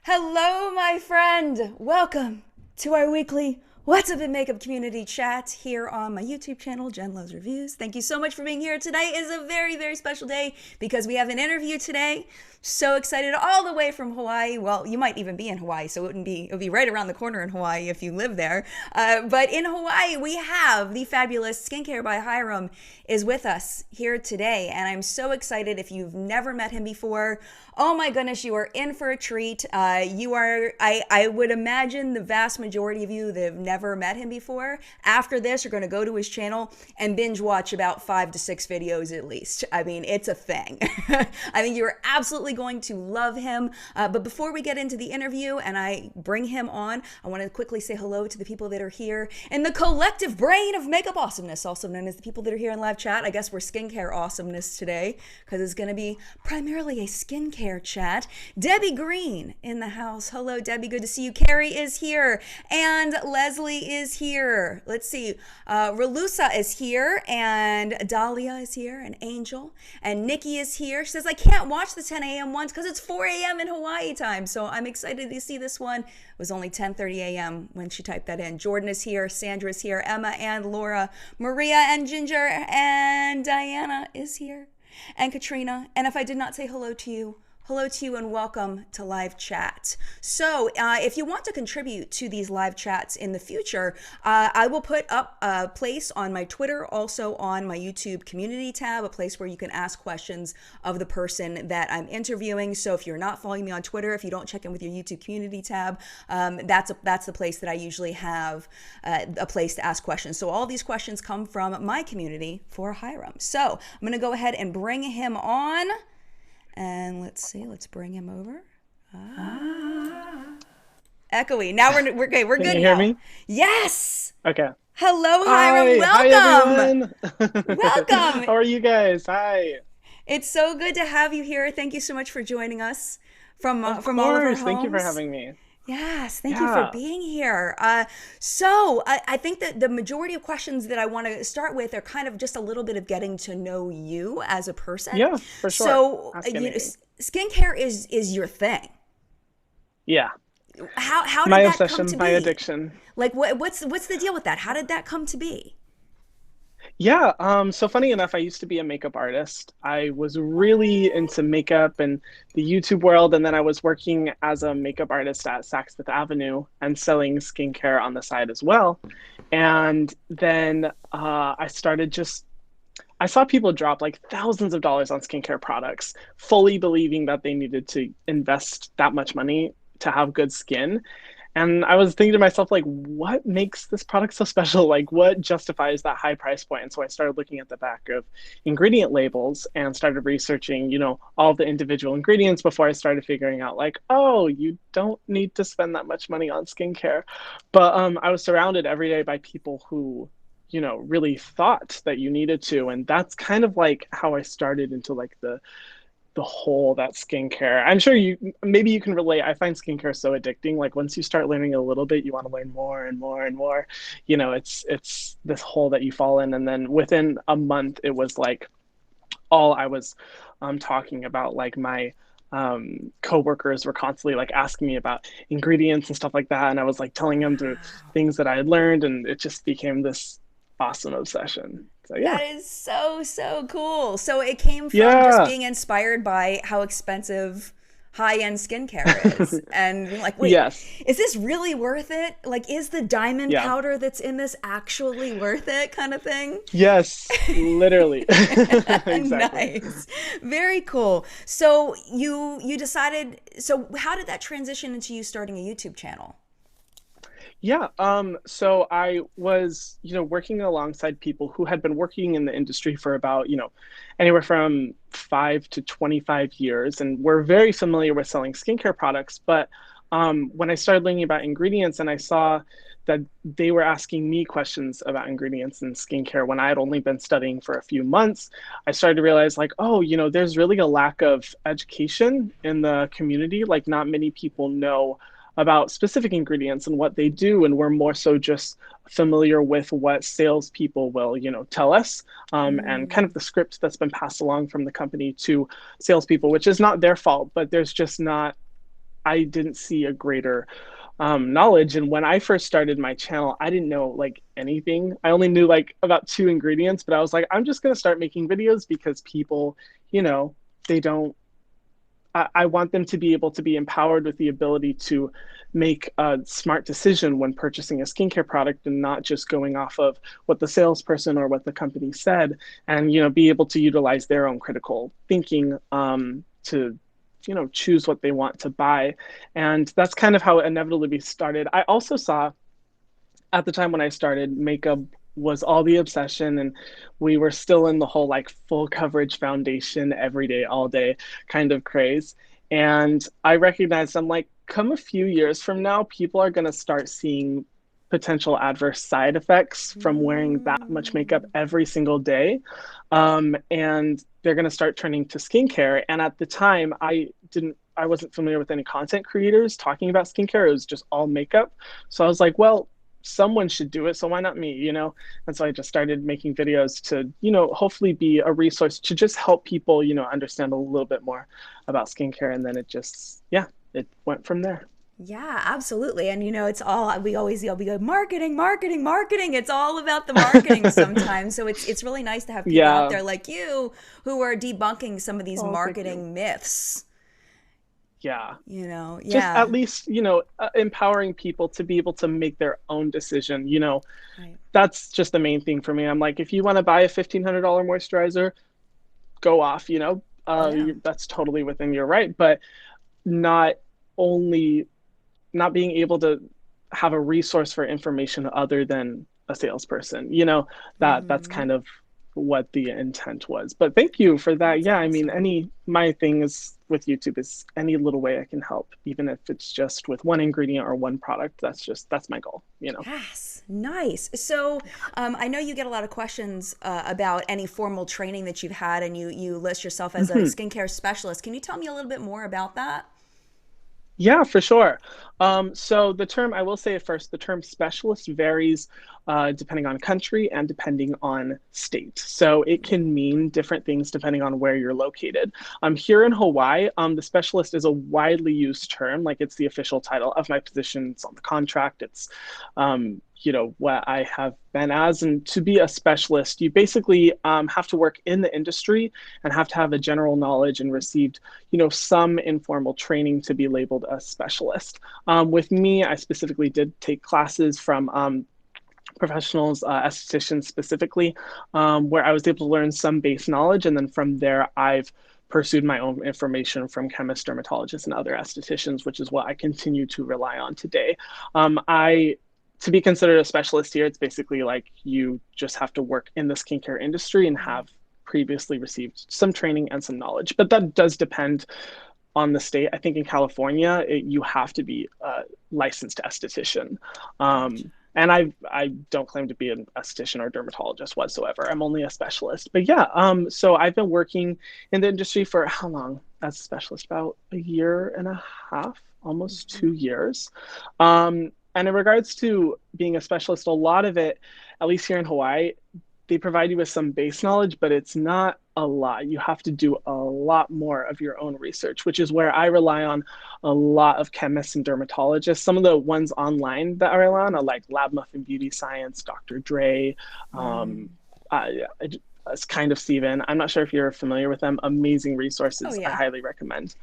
Hello, my friend. Welcome to our weekly What's Up in Makeup community chat here on my YouTube channel, Jen Loves Reviews. Thank you so much for being here. Today is a very, very special day because we have an interview today. So excited, all the way from Hawaii. Well, you might even be in Hawaii, so it would be right around the corner in Hawaii if you live there. But in Hawaii, we have the fabulous SkinCare by Hyram is with us here today, and I'm so excited. If you've never met him before, oh my goodness, you are in for a treat. I would imagine the vast majority of you that have never met him before, after this, you're going to go to his channel and binge watch about 5 to 6 videos at least. I mean, it's a thing. I think you're absolutely going to love him. But before we get into the interview and I bring him on, I want to quickly say hello to the people that are here in the collective brain of makeup awesomeness, also known as the people that are here in live chat. I guess we're skincare awesomeness today because it's going to be primarily a skincare chat. Debbie Green in the house. Hello, Debbie. Good to see you. Carrie is here and Leslie is here. Let's see. Relusa is here and Dahlia is here and Angel and Nikki is here. She says, I can't watch the 10 a.m. ones because it's 4 a.m. in Hawaii time. So I'm excited to see this one. It was only 10:30 a.m. when she typed that in. Jordan is here. Sandra is here. Emma and Laura. Maria and Ginger and Diana is here. And Katrina. And if I did not say hello to you and welcome to live chat. So if you want to contribute to these live chats in the future, I will put up a place on my Twitter, also on my YouTube community tab, a place where you can ask questions of the person that I'm interviewing. So if you're not following me on Twitter, if you don't check in with your YouTube community tab, that's the place that I usually have a place to ask questions. So all these questions come from my community for Hyram. So I'm going to go ahead and bring him on. And let's see, let's bring him over. Echoey. Now we're okay. We're good now. Can you hear me? Yes. Okay. Hello, Hyram. Hi, Welcome. everyone. Welcome. How are you guys? Hi. It's so good to have you here. Thank you so much for joining us from all of our homes. Thank you for having me. Yes, thank you for being here. So I think that the majority of questions that I want to start with are kind of just a little bit of getting to know you as a person. Yeah, for sure. So skincare is your thing. Yeah. How did my that obsession, come to my be? addiction. Like what's the deal with that? How did that come to be? Yeah, so funny enough, I used to be a makeup artist. I was really into makeup and the YouTube world, and then I was working as a makeup artist at Saks Fifth Avenue and selling skincare on the side as well. And then I saw people drop like thousands of dollars on skincare products, fully believing that they needed to invest that much money to have good skin. And I was thinking to myself, like, what makes this product so special? Like, what justifies that high price point? And so I started looking at the back of ingredient labels and started researching, all the individual ingredients before I started figuring out, like, oh, you don't need to spend that much money on skincare. But I was surrounded every day by people who, really thought that you needed to. And that's kind of like how I started into like the whole that skincare. I'm sure maybe you can relate. I find skincare so addicting. Like once you start learning a little bit, you want to learn more and more and more. It's this hole that you fall in. And then within a month, it was like all I was talking about. Like my coworkers were constantly like asking me about ingredients and stuff like that. And I was like telling them the things that I had learned, and it just became this awesome obsession. So yeah. That is so cool. So it came from just Yeah. being inspired by how expensive high-end skincare is. And being like, wait, Yes. is this really worth it? Like, is the diamond Yeah. powder that's in this actually worth it kind of thing? Yes, literally. Exactly. Nice. Very cool. So you decided, so how did that transition into you starting a YouTube channel? Yeah, so I was, working alongside people who had been working in the industry for about, anywhere from 5 to 25 years, and were very familiar with selling skincare products. But when I started learning about ingredients and I saw that they were asking me questions about ingredients in skincare when I had only been studying for a few months, I started to realize like, oh, there's really a lack of education in the community. Like not many people know about specific ingredients and what they do, and we're more so just familiar with what salespeople will, tell us, and kind of the script that's been passed along from the company to salespeople, which is not their fault, but there's just not I didn't see a greater knowledge. And when I first started my channel, I didn't know like anything. I only knew like about two ingredients, but I was like, I'm just going to start making videos because people, you know, they don't, I want them to be able to be empowered with the ability to make a smart decision when purchasing a skincare product and not just going off of what the salesperson or what the company said, and be able to utilize their own critical thinking to choose what they want to buy. And that's kind of how it inevitably started. I also saw at the time when I started, makeup was all the obsession, and we were still in the whole like full coverage foundation every day, all day kind of craze. And I recognized, I'm like, come a few years from now, people are going to start seeing potential adverse side effects from wearing that much makeup every single day. And they're going to start turning to skincare. And at the time, I wasn't familiar with any content creators talking about skincare. It was just all makeup. So I was like, well, someone should do it, so why not me? And so I just started making videos to hopefully be a resource to just help people understand a little bit more about skincare. And then it went from there. Yeah, absolutely. And it's all we always we go marketing, marketing, marketing. It's all about the marketing sometimes. So it's really nice to have people out there like you who are debunking some of these marketing myths. Yeah. Just at least, empowering people to be able to make their own decision. Right. That's just the main thing for me. I'm like, if you want to buy a $1,500 moisturizer, go off, that's totally within your right. But not being able to have a resource for information other than a salesperson, that's kind of what the intent was. But thank you for that. That's yeah, awesome. I mean, my thing is with YouTube is any little way I can help, even if it's just with one ingredient or one product. That's my goal. Yes, nice. So I know you get a lot of questions about any formal training that you've had, and you list yourself as a skincare specialist. Can you tell me a little bit more about that? Yeah, for sure. So I will say at first, the term specialist varies depending on country and depending on state. So it can mean different things depending on where you're located. Here in Hawaii, the specialist is a widely used term, like it's the official title of my position. It's on the contract. It's what I have been as. And to be a specialist, you basically have to work in the industry and have to have a general knowledge and received some informal training to be labeled a specialist. With me, I specifically did take classes from professionals, estheticians specifically, where I was able to learn some base knowledge. And then from there, I've pursued my own information from chemists, dermatologists, and other estheticians, which is what I continue to rely on today. To be considered a specialist here, it's basically like you just have to work in the skincare industry and have previously received some training and some knowledge. But that does depend on the state. I think in California, you have to be a licensed esthetician. And I don't claim to be an esthetician or dermatologist whatsoever. I'm only a specialist. But yeah, so I've been working in the industry for how long as a specialist? About a year and a half, almost 2 years. And in regards to being a specialist, a lot of it, at least here in Hawaii, they provide you with some base knowledge, but it's not a lot. You have to do a lot more of your own research, which is where I rely on a lot of chemists and dermatologists. Some of the ones online that I rely on are like Lab Muffin Beauty Science, Dr. Dre, it's kind of Steven. I'm not sure if you're familiar with them. Amazing resources. Oh, yeah. I highly recommend.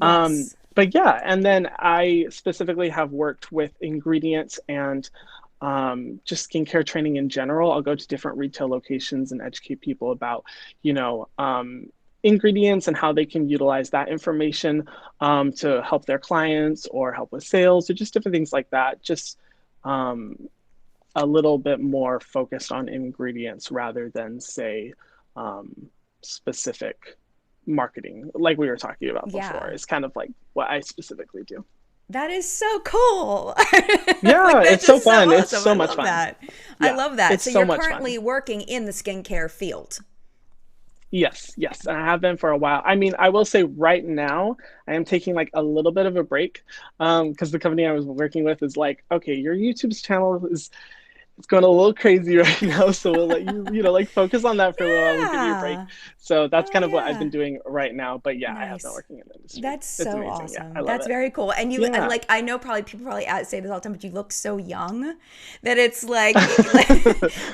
Yes. But yeah, and then I specifically have worked with ingredients and just skincare training in general. I'll go to different retail locations and educate people about, ingredients and how they can utilize that information to help their clients or help with sales or just different things like that. Just a little bit more focused on ingredients rather than say specific marketing, like we were talking about before. It's kind of like what I specifically do. That is so cool. Yeah, it's so fun. Awesome. It's so much fun. That. Yeah, I love that. It's so so you're much currently fun. working in the skincare field. Yes, and I have been for a while. I mean, I will say right now, I am taking like a little bit of a break because the company I was working with is like, okay, your YouTube's channel is it's going a little crazy right now, so we'll let you, like focus on that for a little while. We'll give you a break. Yeah. So that's Oh kind of what I've yeah. been doing right now. But yeah, I have been Nice. working in the industry. That's It's so amazing. Yeah, I awesome. love That's it. very cool. And you Yeah. like I know probably people probably say this all the time, but you look so young that it's like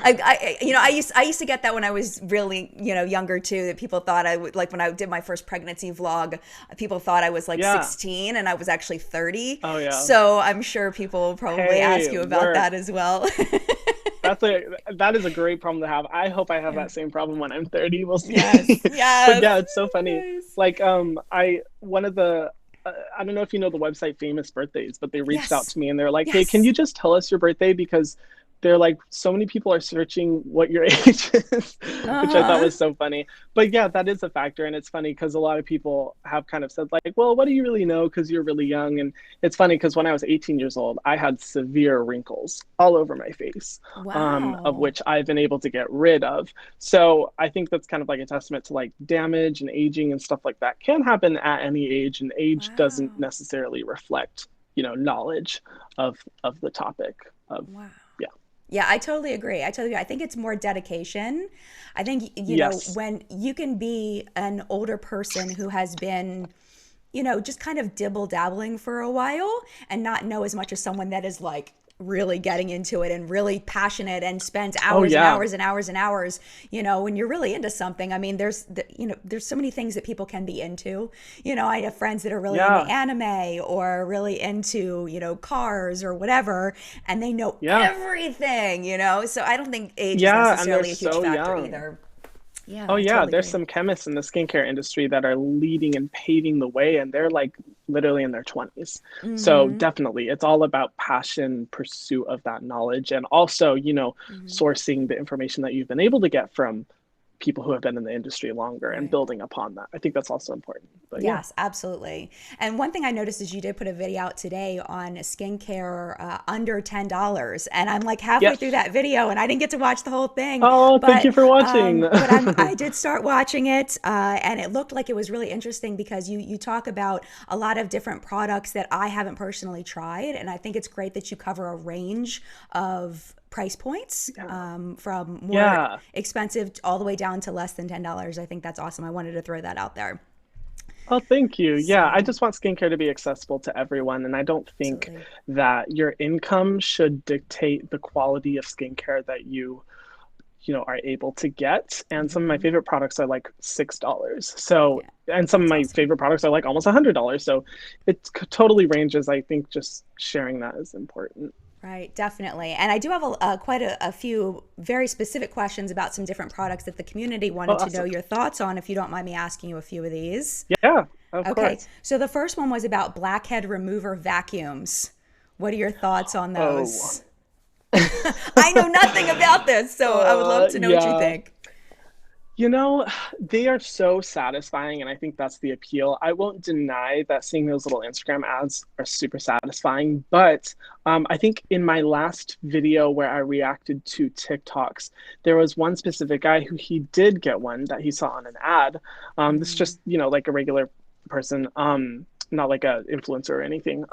I used to get that when I was really, younger too, that people thought I would like when I did my first pregnancy vlog, people thought I was like Yeah. 16 and I was actually 30. Oh yeah. So I'm sure people will probably ask Hey, you about work. that as well. That is a great problem to have. I hope I have Yeah. that same problem when I'm 30. We'll see. Yes. But Yes. yeah, it's so funny. Nice. Like I one of the I don't know if you know the website Famous Birthdays, but they reached out Yes. to me and they're like, "Hey, can Yes. you just tell us your birthday because they're like so many people are searching what your age is," which I thought Uh-huh. was so funny. But yeah, that is a factor and it's funny because a lot of people have kind of said like, "Well, what do you really know because you're really young?" And it's funny because when I was 18 years old, I had severe wrinkles all over my face, of Wow. which I've been able to get rid of. So I think that's kind of like a testament to like damage and aging and stuff like that can happen at any age, and age doesn't Wow. necessarily reflect, knowledge of the topic of Wow. yeah. Yeah, I totally agree. I totally agree. I think it's more dedication. I think, Yes. when you can be an older person who has been, just kind of dibble dabbling for a while and not know as much as someone that is like really getting into it and really passionate and spends Oh hours and yeah. hours and hours and hours, when you're really into something. I mean, there's so many things that people can be into. I have friends that are really into Yeah. anime or really into, cars or whatever, and they know Yeah. everything. So I don't think age is Yeah, and they're necessarily a huge so factor young. either. Yeah, Oh I yeah, totally there's agree. some chemists in the skincare industry that are leading and paving the way, and they're like literally in their 20s. So Mm-hmm. definitely, it's all about passion, pursuit of that knowledge, and also, Mm-hmm. sourcing the information that you've been able to get from people who have been in the industry longer and Right. building upon that. I think that's also important. But yeah. Yes, absolutely. And one thing I noticed is you did put a video out today on skincare under $10, and I'm like halfway through Yes. that video, and I didn't get to watch the whole thing, Oh, thank but you for watching. I did start watching it, and it looked like it was really interesting because you talk about a lot of different products that I haven't personally tried, and I think it's great that you cover a range of price points, Yeah. from more Yeah. expensive all the way down to less than $10. I think that's awesome. I wanted to throw that out there. Oh, thank you. Yeah, I So, just want skincare to be accessible to everyone, and I don't think absolutely. that your income should dictate the quality of skincare that are able to get. And some of my Hmm. favorite products are like $6. So, Yeah, and some of that's my awesome. favorite products are like almost $100. So, it totally ranges. I think just sharing that is important. Right, definitely. And I do have quite a few very specific questions about some different products that the community Oh, wanted to know awesome. your thoughts on, if you don't mind me asking you a few of these. Yeah, of Okay, course. so the first one was about blackhead remover vacuums. What are your thoughts on Oh. those? I know nothing about this, so I would love to know what you Yeah. think. You know, they are so satisfying, and I think that's the appeal. I won't deny that seeing those little Instagram ads are super satisfying, but I think in my last video where I reacted to TikToks, there was one specific guy who he did get one that he saw on an ad. This is Mm, just, like a regular person, not like a influencer or anything.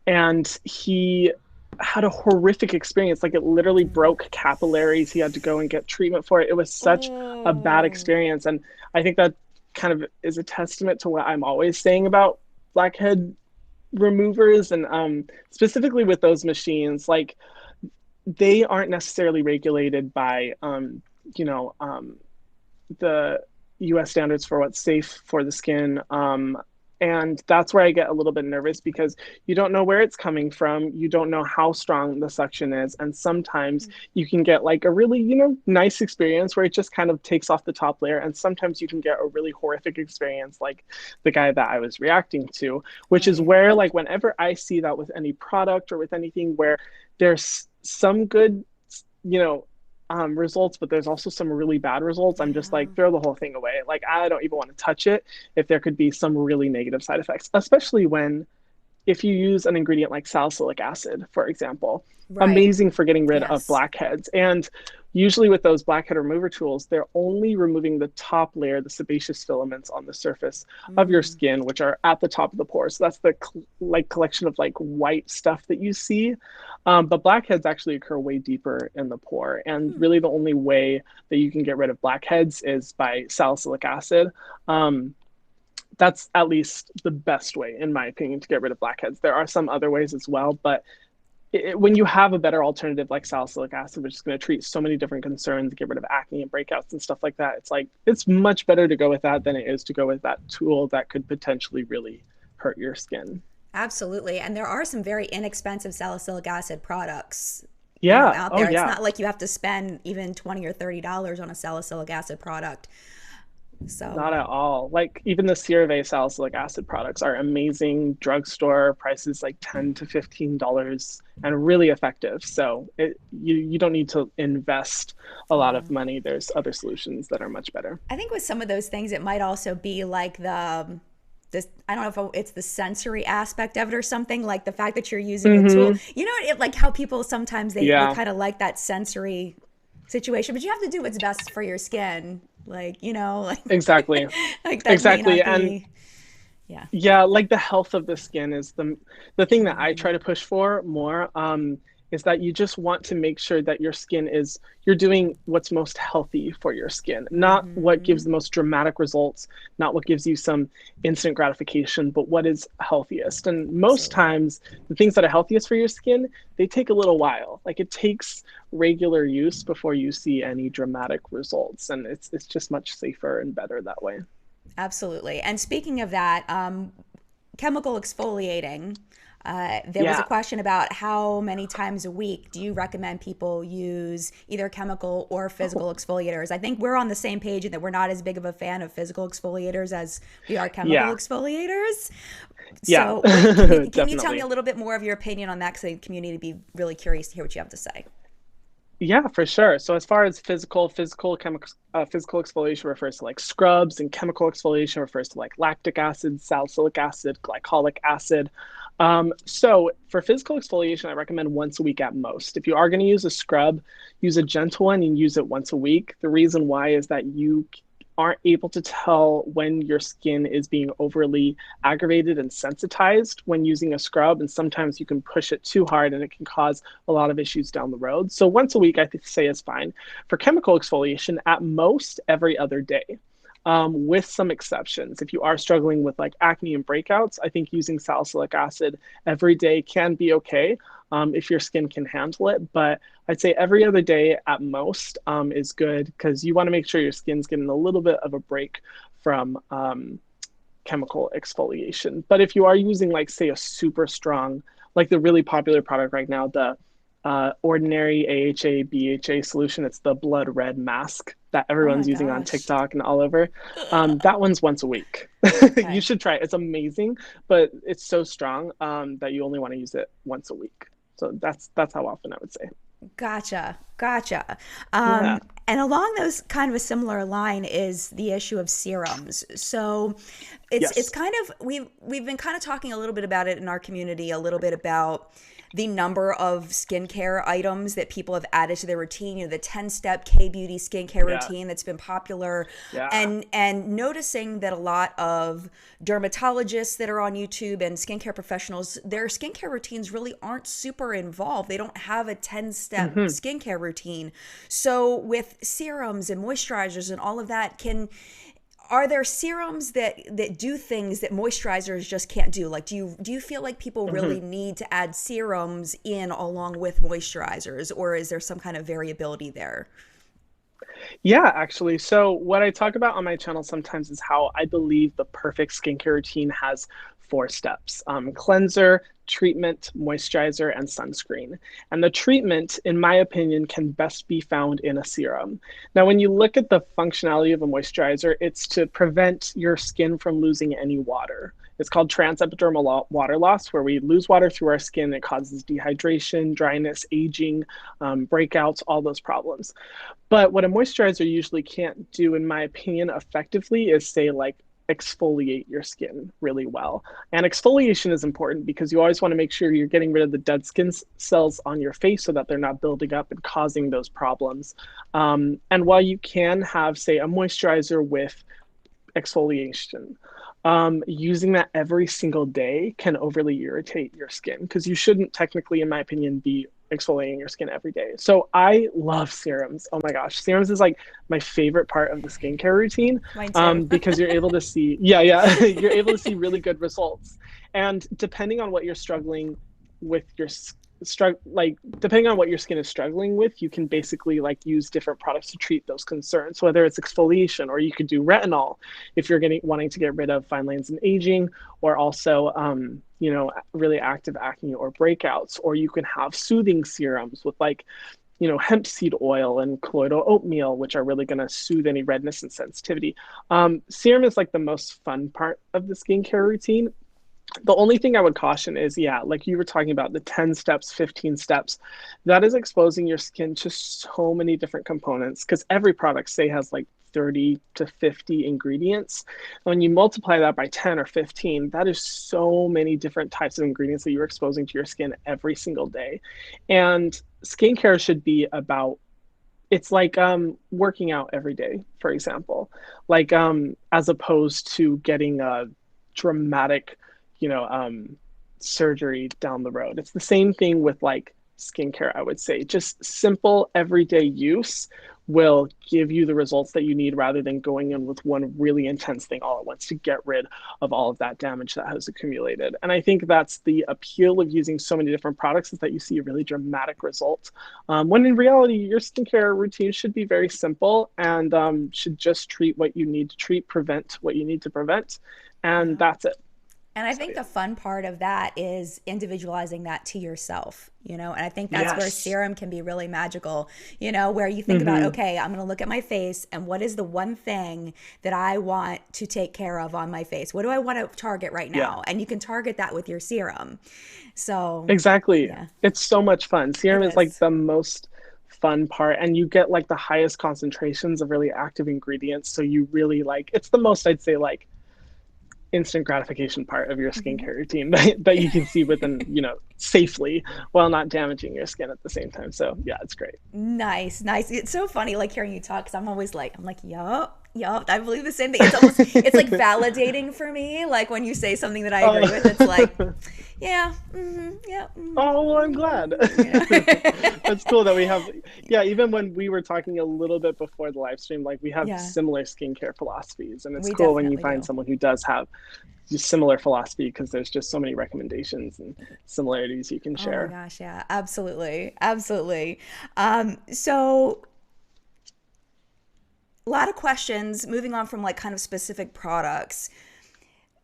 And he had a horrific experience. Like it literally mm. broke capillaries. He had to go and get treatment for it. It was such a bad Oh, experience. And I think that kind of is a testament to what I'm always saying about blackhead removers and specifically with those machines. Like they aren't necessarily regulated by the US standards for what's safe for the skin. And that's where I get a little bit nervous because you don't know where it's coming from. You don't know how strong the suction is. And sometimes you can get like a really, nice experience where it just kind of takes off the top layer. And sometimes you can get a really horrific experience like the guy that I was reacting to, which is right. where, like, whenever I see that with any product or with anything where there's some good, you know, results, but there's also some really bad results. I'm just Yeah. like, throw the whole thing away. Like, I don't even want to touch it if there could be some really negative side effects, especially when if you use an ingredient like salicylic acid, for example, Right. amazing for getting rid of Yes. blackheads. And usually with those blackhead remover tools, they're only removing the top layer, the sebaceous filaments on the surface of your Mm, skin, which are at the top of the pore. So that's the like collection of like white stuff that you see. But blackheads actually occur way deeper in the pore. And hmm. really the only way that you can get rid of blackheads is by salicylic acid. Um, that's at least the best way, in my opinion, to get rid of blackheads. There are some other ways as well, but when you have a better alternative like salicylic acid, which is going to treat so many different concerns, get rid of acne and breakouts and stuff like that, it's like it's much better to go with that than it is to go with that tool that could potentially really hurt your skin. Absolutely. And there are some very inexpensive salicylic acid products, Yeah. out Oh, there. It's yeah. not like you have to spend even 20 or $30 on a salicylic acid product. So, Not at all. Like even the CeraVe salicylic acid products are amazing drugstore prices, like $10 to $15, and really effective. So you don't need to invest a lot yeah. of money. There's other solutions that are much better. I think with some of those things, it might also be like this, I don't know if it's the sensory aspect of it or something, like the fact that you're using a tool. Hmm. Like how people sometimes they Yeah, kind of like that sensory situation, but you have to do what's best for your skin. Like exactly. like that may Exactly. not And be, yeah. yeah, like the health of the skin is the thing that I Mm, try to push for more. Is that you just want to make sure that your skin is you're doing what's most healthy for your skin, not what gives mm-hmm. the most dramatic results, not what gives you some instant gratification, but what is healthiest. And most Absolutely. times, the things that are healthiest for your skin, they take a little while. Like it takes regular use before you see any dramatic results, and it's just much safer and better that way. Absolutely. And speaking of that, chemical exfoliating. There was a Yeah. question about how many times a week do you recommend people use either chemical or Oh, physical exfoliators? I think we're on the same page in that we're not as big of a fan of physical exfoliators as we are chemical yeah. exfoliators. Yeah. So, can you tell me a Definitely. little bit more of your opinion on that? Because the community would be really curious to hear what you have to say. Yeah, for sure. So as far as physical exfoliation refers to like scrubs, and chemical exfoliation refers to like lactic acid, salicylic acid, glycolic acid. So for physical exfoliation, I recommend once a week at most. If you are going to use a scrub, use a gentle one and use it once a week. The reason why is that you aren't able to tell when your skin is being overly aggravated and sensitized when using a scrub. And sometimes you can push it too hard and it can cause a lot of issues down the road. So once a week, I say is fine. For chemical exfoliation, at most every other day. With some exceptions. If you are struggling with like acne and breakouts, I think using salicylic acid every day can be okay if your skin can handle it. But I'd say every other day at most is good because you want to make sure your skin's getting a little bit of a break from chemical exfoliation. But if you are using, like, say, a super strong, like the really popular product right now, the ordinary AHA BHA solution, it's the blood red mask that Oh my everyone's using on gosh. TikTok and all over. That one's once a week. You Okay. should try it. It's amazing, but it's so strong that you only want to use it once a week. So that's how often I would say. Gotcha. Gotcha. Yeah. And along those kind of a similar line is the issue of serums. So it's Yes. kind of we've been kind of talking a little bit about it in our community, a little bit about the number of skincare items that people have added to their routine, the 10-step K-beauty skincare Yeah. routine that's been popular, Yeah. and noticing that a lot of dermatologists that are on YouTube and skincare professionals, their skincare routines really aren't super involved. They don't have a 10-step Hmm. skincare routine. So with serums and moisturizers and all of that, are there serums that do things that moisturizers just can't do? Like, do you feel like people Hmm. really need to add serums in along with moisturizers, or is there some kind of variability there? Yeah, actually. So, what I talk about on my channel sometimes is how I believe the perfect skincare routine has four steps: cleanser, treatment, moisturizer, and sunscreen. And the treatment, in my opinion, can best be found in a serum. Now, when you look at the functionality of a moisturizer, it's to prevent your skin from losing any water. It's called transepidermal water loss, where we lose water through our skin. It causes dehydration, dryness, aging, breakouts, all those problems. But what a moisturizer usually can't do, in my opinion, effectively is say like exfoliate your skin really well. And exfoliation is important because you always want to make sure you're getting rid of the dead skin cells on your face so that they're not building up and causing those problems. And while you can have, say, a moisturizer with exfoliation, using that every single day can overly irritate your skin because you shouldn't technically, in my opinion, be exfoliating your skin every day. So I love serums. Oh my gosh, serums is like my favorite part of the skincare routine, Mine too. because you're able to see, yeah, yeah, you're able to see really good results. And depending on what you're struggling with your like depending on what your skin is struggling with, you can basically like use different products to treat those concerns, whether it's exfoliation, or you could do retinol if you're wanting to get rid of fine lines and aging, or also really active acne or breakouts. Or you can have soothing serums with like hemp seed oil and colloidal oatmeal, which are really going to soothe any redness and sensitivity. Serum is like the most fun part of the skincare routine. The only thing I would caution is, yeah, like you were talking about, the 10 steps, 15 steps, that is exposing your skin to so many different components because every product, say, has like 30 to 50 ingredients. When you multiply that by 10 or 15, that is so many different types of ingredients that you're exposing to your skin every single day. And skincare should be about, it's like working out every day, for example, like as opposed to getting a dramatic surgery down the road. It's the same thing with like skincare, I would say. Just simple everyday use will give you the results that you need rather than going in with one really intense thing all at once to get rid of all of that damage that has accumulated. And I think that's the appeal of using so many different products, is that you see a really dramatic result. When in reality, your skincare routine should be very simple and should just treat what you need to treat, prevent what you need to prevent, and that's it. And I So think yeah. the fun part of that is individualizing that to yourself, and I think that's where Yes. serum can be really magical, where you think about, Hmm. okay, I'm going to look at my face and what is the one thing that I want to take care of on my face? What do I want to target right Yeah. now? And you can target that with your serum. So, Exactly. yeah, It's so much fun. it Serum is like is. the most fun part, and you get like the highest concentrations of really active ingredients. So you really like, it's the most, I'd say, like instant gratification part of your skincare routine that you can see within, safely while not damaging your skin at the same time. So yeah, it's great. Nice, nice. It's so funny, like hearing you talk, because I'm like, yup, I believe the same thing. It's like validating for me. Like when you say something that I agree with, it's like, Oh, yeah, yeah, oh, well, I'm glad. yeah. That's cool that we have, yeah, even when we were talking a little bit before the live stream, like we have Yeah, similar skincare philosophies. And it's we cool when you definitely find do. someone who does have similar philosophy because there's just so many recommendations and similarities you can Oh my share. gosh, yeah, absolutely, absolutely. So a lot of questions. Moving on from like kind of specific products,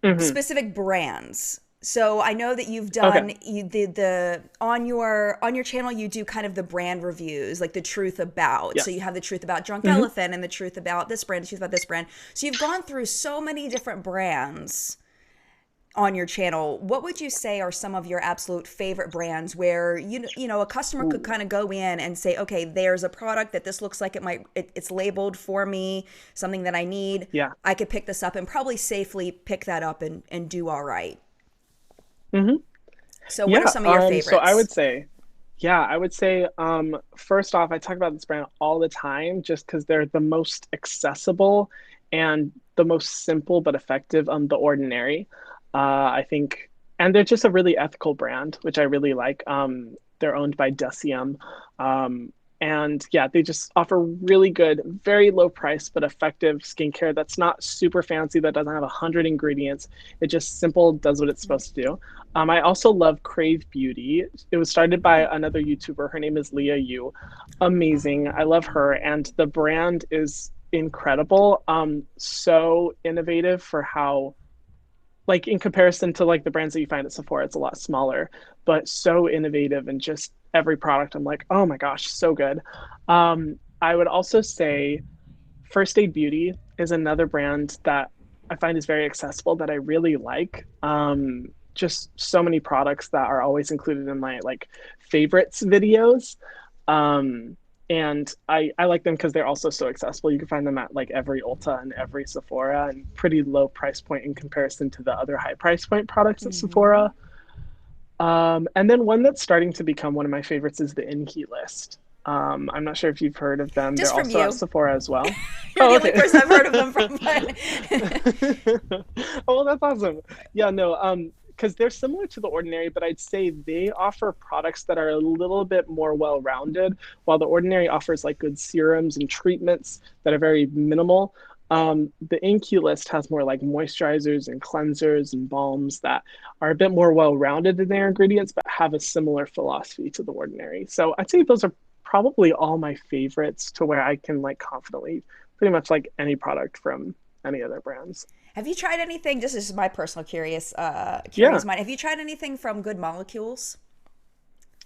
Hmm. specific brands. So I know that you've Okay. done the on your channel you do kind of the brand reviews, like the truth about. So you Yes. have the truth about Drunk Hmm. Elephant and the truth about this brand, the truth about this brand. So you've gone through so many different brands on your channel. What would you say are some of your absolute favorite brands where a customer could Ooh, kind of go in and say, okay, there's a product that this looks like it's labeled for me, something that I need. yeah. I could pick this up and probably safely pick that up and do all right. Hmm. So what are Yeah. some of your So I favorites? would say, yeah, I would say, first off, I talk about this brand all the time just because they're the most accessible and the most simple but effective on The Ordinary. I think, and they're just a really ethical brand, which I really like. They're owned by Decium. And yeah, they just offer really good, very low price, but effective skincare that's not super fancy, that doesn't have 100 ingredients. It just simple does what it's supposed to do. I also love Crave Beauty. It was started by another YouTuber. Her name is Leah Yu. Amazing. I love her. And the brand is incredible. So innovative for how, like in comparison to like the brands that you find at Sephora, it's a lot smaller, but so innovative, and just every product I'm like, oh my gosh, so good. I would also say First Aid Beauty is another brand that I find is very accessible that I really like. Just so many products that are always included in my like favorites videos. Um, And I like them because they're also so accessible. You can find them at like every Ulta and every Sephora and pretty low price point in comparison to the other high price point products at Mm-hmm. Sephora. And then one that's starting to become one of my favorites is the In Key List. I'm not sure if you've heard of them. They're Just from also at you. Sephora as well. You're Oh, the only okay. person I've heard of them from. But Oh, well, that's awesome. Yeah, no, because they're similar to the Ordinary, but I'd say they offer products that are a little bit more well-rounded, while the Ordinary offers like good serums and treatments that are very minimal. The InQ list has more like moisturizers and cleansers and balms that are a bit more well-rounded in their ingredients, but have a similar philosophy to the Ordinary. So I'd say those are probably all my favorites to where I can like confidently pretty much like any product from any other brands. have you tried anything? This is my personal Yeah, curious mind. Have you tried anything from Good Molecules?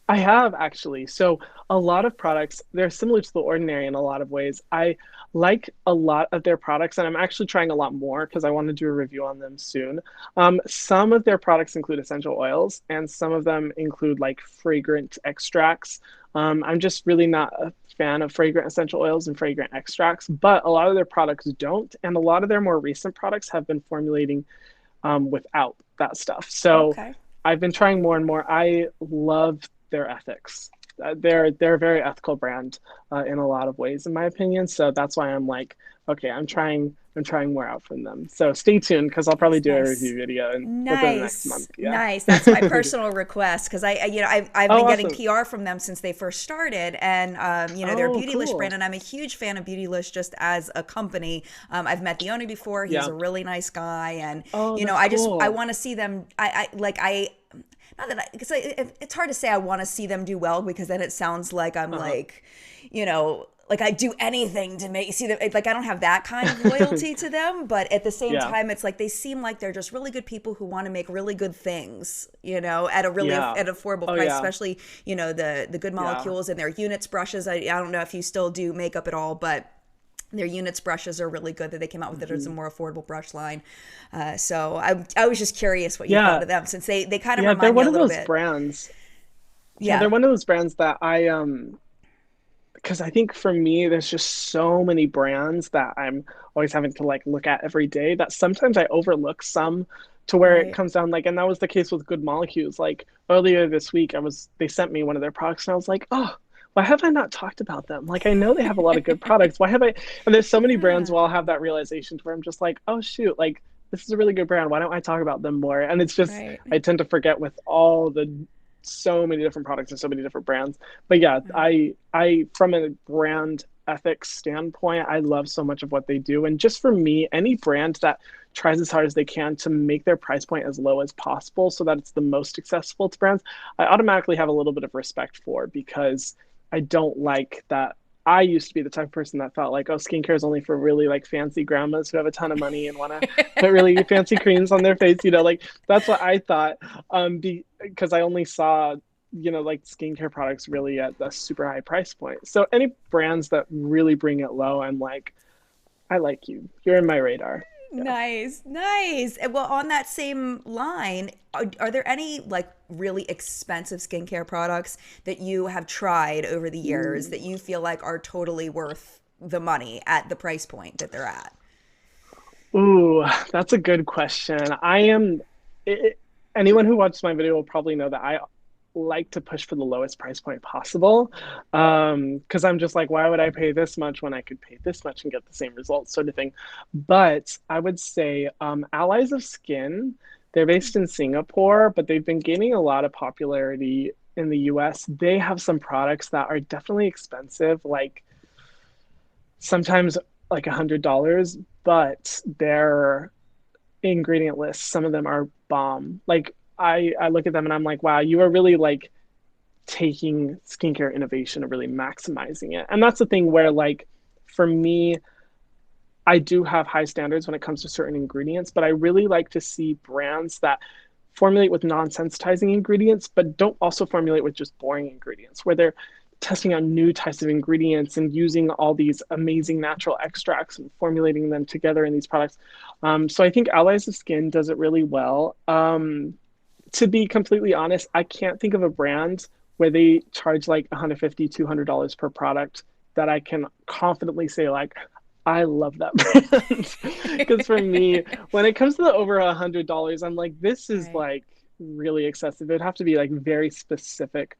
I have actually. So a lot of products, they're similar to the Ordinary in a lot of ways. I like a lot of their products, and I'm actually trying a lot more because I want to do a review on them soon. Some of their products include essential oils, and some of them include like fragrant extracts. I'm just really not a fan of fragrant essential oils and fragrant extracts, but a lot of their products don't, and a lot of their more recent products have been formulating without that stuff. So Okay. I've been trying more and more. I love their ethics. They're a very ethical brand in a lot of ways, in my opinion. So that's why I'm like, okay, I'm trying more out from them. So stay tuned because I'll probably Nice, do a nice. review video within the next month. Nice, Yeah. nice. That's my personal request because I've Oh, been getting awesome. PR from them since they first started, and they're a Oh, Beautylish brand, cool. and I'm a huge fan of Beautylish just as a company. I've met the owner before; he's Yeah. a really nice guy, and Oh, that's I cool. want to see them. I like I. Not that because it's hard to say I want to see them do well because then it sounds like I'm Uh-huh. like, like I do anything to make see them. Like I don't have that kind of loyalty to them, but at the same Yeah. time, it's like they seem like they're just really good people who want to make really good things, at a really Yeah. at affordable Oh, price. yeah. Especially the Good Yeah. Molecules and their Units brushes. I don't know if you still do makeup at all, but their Units brushes are really good that they came out with it as a Mhm. more affordable brush line. So I was just curious what you thought Yeah. of them since they kind of Yeah. They're remind me one a of little those bit. brands. Yeah, Yeah. they're one of those brands that because I think for me, there's just so many brands that I'm always having to like look at every day that sometimes I overlook some to where it Right. comes down like, and that was the case with Good Molecules. Like earlier this week, they sent me one of their products, and I was like, oh, why have I not talked about them? Like I know they have a lot of good products. Why have I? And there's so many brands Yeah. where I'll have that realization to where I'm just like, oh shoot, like this is a really good brand. Why don't I talk about them more? And it's just Right. I tend to forget with all the so many different products and so many different brands. But yeah, Right. I from a brand ethics standpoint, I love so much of what they do. And just for me, any brand that tries as hard as they can to make their price point as low as possible so that it's the most accessible to brands, I automatically have a little bit of respect for because I don't like that. I used to be the type of person that felt like, oh, skincare is only for really like fancy grandmas who have a ton of money and want to put really fancy creams on their face. Like that's what I thought. Because I only saw like skincare products really at the super high price point. So any brands that really bring it low, I'm like, I like you. You're in my radar. Yeah. Nice, nice. And well, on that same line, are there any like really expensive skincare products that you have tried over the years Ooh. that you feel like are totally worth the money at the price point that they're at? Ooh, that's a good question. I am it, anyone who watches my video will probably know that I like to push for the lowest price point possible. Because I'm just like, why would I pay this much when I could pay this much and get the same results, sort of thing. But I would say Allies of Skin, they're based in Singapore, but they've been gaining a lot of popularity in the US. They have some products that are definitely expensive, like sometimes like $100, but their ingredient lists, some of them are bomb. Like I look at them and I'm like, wow, you are really like taking skincare innovation and really maximizing it. And that's the thing where like for me, I do have high standards when it comes to certain ingredients, but I really like to see brands that formulate with non-sensitizing ingredients, but don't also formulate with just boring ingredients, where they're testing out new types of ingredients and using all these amazing natural extracts and formulating them together in these products. So I think Allies of Skin does it really well. To be completely honest, I can't think of a brand where they charge like 150, $200 per product that I can confidently say like, I love that brand. Because for me, when it comes to the over $100, I'm like, this is Right. like really excessive. It'd have to be like very specific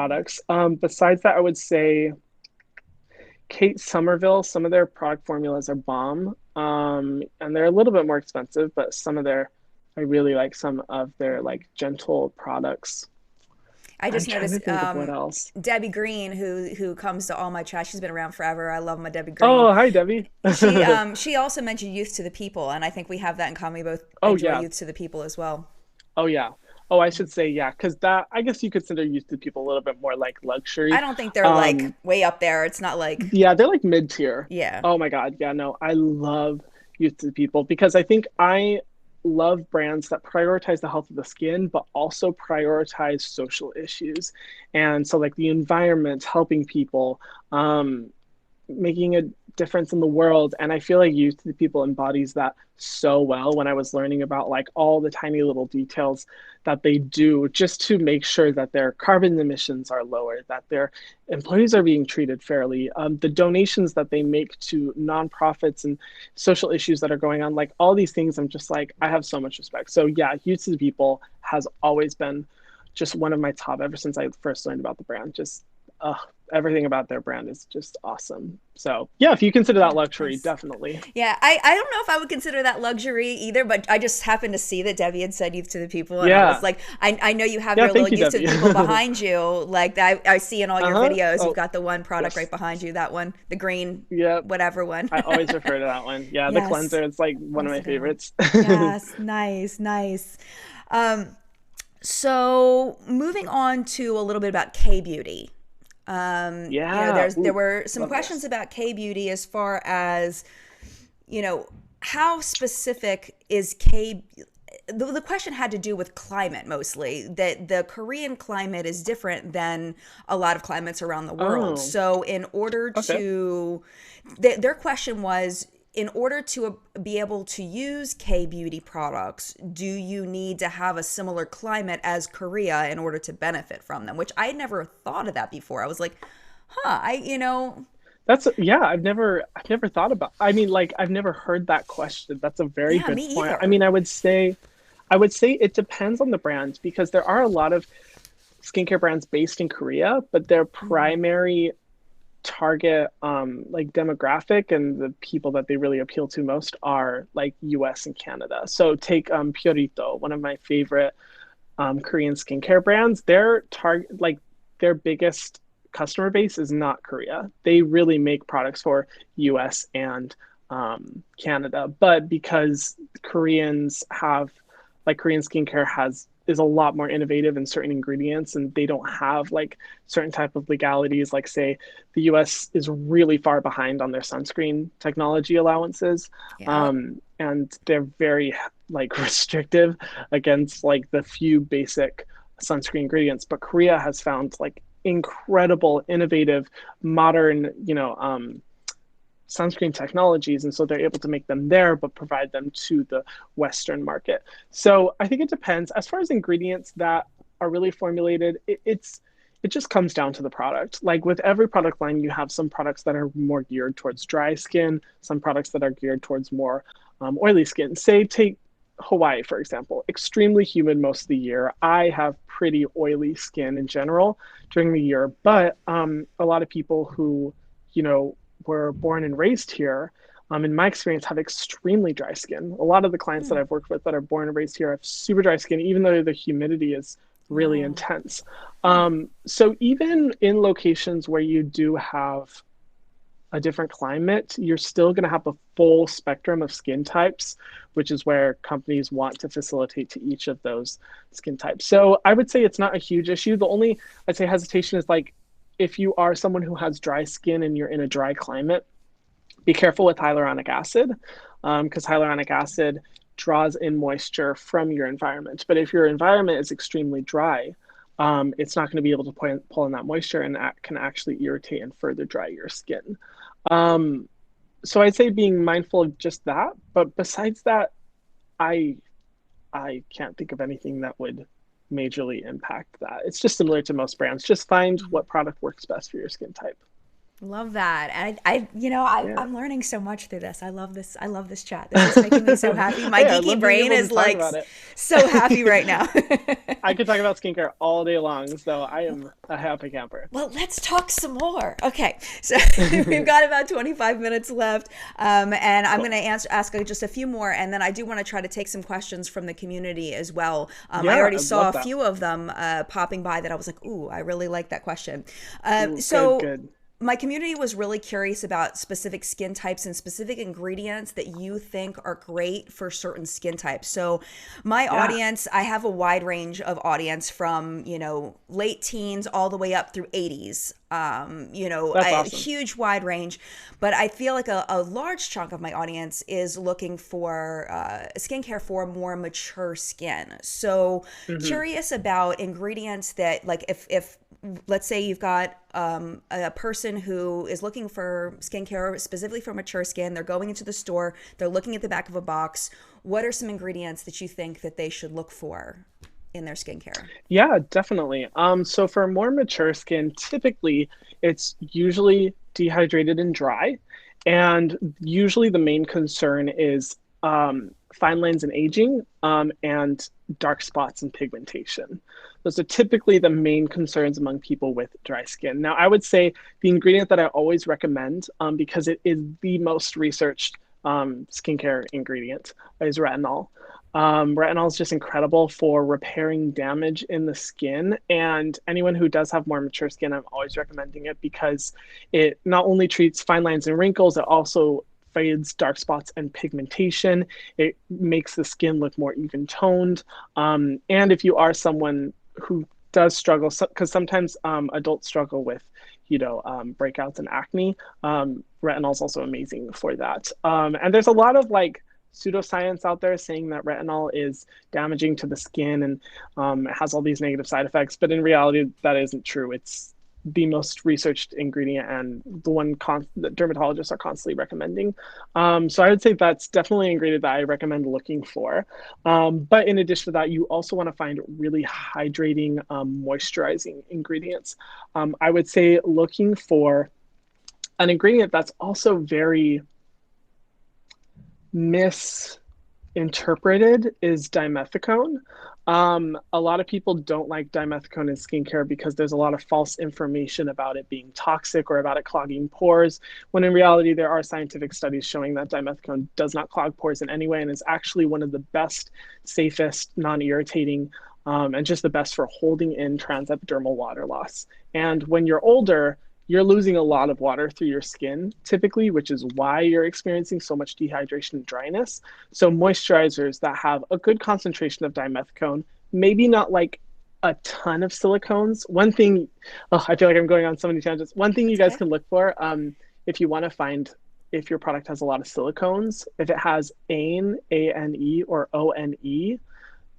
Right. products. Besides that, I would say Kate Somerville, some of their product formulas are bomb. And they're a little bit more expensive, but I really like some of their like gentle products. I I'm just trying to noticed think of what else. Debbie Green, who comes to all my chats. She's been around forever. I love my Debbie Green. Oh, hi, Debbie. She also mentioned Youth to the People, and I think we have that in common. We both Oh, enjoy yeah. Youth to the People as well. Oh, yeah. Oh, I should say, yeah, because that, I guess you consider used to people a little bit more like I luxury. don't think they're like Um, way up there. It's not like, yeah, they're like mid tier. yeah. Oh my God. Yeah, no, I love used to people because I think I love brands that prioritize the health of the skin, but also prioritize social issues. And so, like the environment, helping people, um, making a difference in the world. And I feel like Youth to the People embodies that so well when I was learning about like all the tiny little details that they do just to make sure that their carbon emissions are lower, that their employees are being treated fairly, the donations that they make to nonprofits and social issues that are going on, like all these things. I'm just like, I have so much respect. So yeah, Youth to the People has always been just one of my top ever since I first learned about the brand. Just uh, everything about their brand is just awesome. So yeah, if you consider that Yeah, luxury, nice. definitely. Yeah, I don't know if I would consider that luxury either, but I just happened to see that Debbie had said Youth to the People, and I was Yeah. like, I know you have Yeah, your little thank you, Youth to the Debbie. People behind you. Like I see in all your Uh-huh. videos, you've Oh, got the one product right yes. behind you, that one, the green, Yep. whatever one. I always refer to that one. Yeah, the Yes, cleanser, it's like one of bust my it out. favorites. Yes, nice, nice. Um, so moving on to a little bit about K beauty. Yeah. There Ooh, were some love questions this. about K beauty as far as, you know, how specific is K. The question had to do with climate mostly, that the Korean climate is different than a lot of climates around the world. Oh, So, in order okay. to, their question was, in order to be able to use K beauty products, do you need to have a similar climate as Korea in order to benefit from them? Which I had never thought of that before. I was like, huh, That's yeah, I've never thought about. I mean, like I've never heard that question. That's a very yeah, good me point. I either. mean, I would say it depends on the brand because there are a lot of skincare brands based in Korea, but their Mhm. primary target like demographic and the people that they really appeal to most are like US and Canada. So take Purito, one of my favorite Korean skincare brands. Their biggest customer base is not Korea. They really make products for US and Canada, but because Koreans have like Korean skincare has is a lot more innovative in certain ingredients and they don't have like certain type of legalities like say the US is really far behind on their sunscreen technology allowances, Yeah. and they're very like restrictive against like the few basic sunscreen ingredients, but Korea has found like incredible innovative modern sunscreen technologies, and so they're able to make them there but provide them to the Western market. So I think it depends. As far as ingredients that are really formulated, it just comes down to the product. Like with every product line, you have some products that are more geared towards dry skin, some products that are geared towards more oily skin. Say take Hawaii, for example, extremely humid most of the year. I have pretty oily skin in general during the year, but a lot of people who, you know, were born and raised here, in my experience, have extremely dry skin. A lot of the clients that Hmm. I've worked with that are born and raised here have super dry skin, even though the humidity is really Wow. intense. Huh. So even in locations where you do have a different climate, you're still going to have the full spectrum of skin types, which is where companies want to facilitate to each of those skin types. So I would say it's not a huge issue. The only I'd say hesitation is like if you are someone who has dry skin and you're in a dry climate, be careful with hyaluronic acid because hyaluronic acid draws in moisture from your environment. But if your environment is extremely dry, it's not going to be able to pull in that moisture and that can actually irritate and further dry your skin. Um, so I'd say being mindful of just that. But besides that, I I can't think of anything that would. majorly impact that. It's just similar to most brands. Just find what product works best for your skin type. Love that. And Yeah. I'm learning so much through this. I love this. I love this chat. This is making me so happy. My Hey, I geeky love being brain able to is talk like about it. so happy right now. I could talk about skincare all day long, so I am a happy camper. Well, let's talk some more. Okay, so we've got about 25 minutes left, and I'm Cool. going to ask just a few more, and then I do want to try to take some questions from the community as well. I Yeah, already I'd saw love a that. few of them popping by that I was like, ooh, I really like that question. Ooh, good, So good. my community was really curious about specific skin types and specific ingredients that you think are great for certain skin types. So my Yeah, audience, I have a wide range of audience from, late teens all the way up through 80s. that's A awesome. huge wide range, but I feel like a large chunk of my audience is looking for skincare for more mature skin. So Hmm. curious about ingredients that, like, if let's say you've got a person who is looking for skincare specifically for mature skin. They're going into the store. They're looking at the back of a box. What are some ingredients that you think that they should look for in their skincare? Yeah, definitely. So for more mature skin, typically it's usually dehydrated and dry, and usually the main concern is fine lines and aging, and dark spots and pigmentation. Those are typically the main concerns among people with dry skin. Now, I would say the ingredient that I always recommend, because it is the most researched skincare ingredient, is retinol. Retinol is just incredible for repairing damage in the skin. And anyone who does have more mature skin, I'm always recommending it because it not only treats fine lines and wrinkles, it also fades dark spots and pigmentation. It makes the skin look more even toned. And if you are someone who does struggle, because sometimes adults struggle with, breakouts and acne, retinol is also amazing for that. And there's a lot of like pseudoscience out there saying that retinol is damaging to the skin and it has all these negative side effects. But in reality, that isn't true. It's the most researched ingredient and the one that dermatologists are constantly recommending. So I would say that's definitely an ingredient that I recommend looking for. But in addition to that, you also want to find really hydrating, moisturizing ingredients. I would say looking for an ingredient that's also very misinterpreted is dimethicone. A lot of people don't like dimethicone in skincare because there's a lot of false information about it being toxic or about it clogging pores, when in reality, there are scientific studies showing that dimethicone does not clog pores in any way and is actually one of the best, safest, non irritating, and just the best for holding in transepidermal water loss. And when you're older, you're losing a lot of water through your skin typically, which is why you're experiencing so much dehydration and dryness. So moisturizers that have a good concentration of dimethicone, maybe not like a ton of silicones. One thing, oh, I feel like I'm going on so many tangents. One thing you That's guys okay. can look for, if you want to find if your product has a lot of silicones, if it has ANE, ANE, or ONE,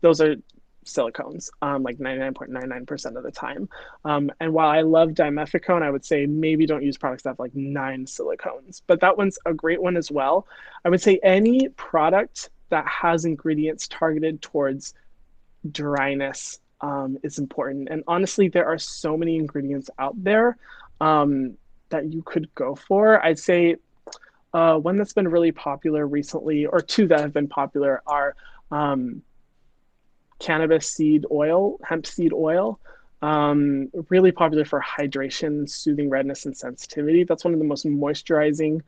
those are silicones, like 99.99% of the time. And while I love dimethicone, I would say maybe don't use products that have like 9 silicones, but that one's a great one as well. I would say any product that has ingredients targeted towards dryness is important. And honestly, there are so many ingredients out there that you could go for. I'd say one that's been really popular recently, or two that have been popular, are cannabis seed oil, hemp seed oil. Really popular for hydration, soothing redness, and sensitivity. That's one of the most moisturizing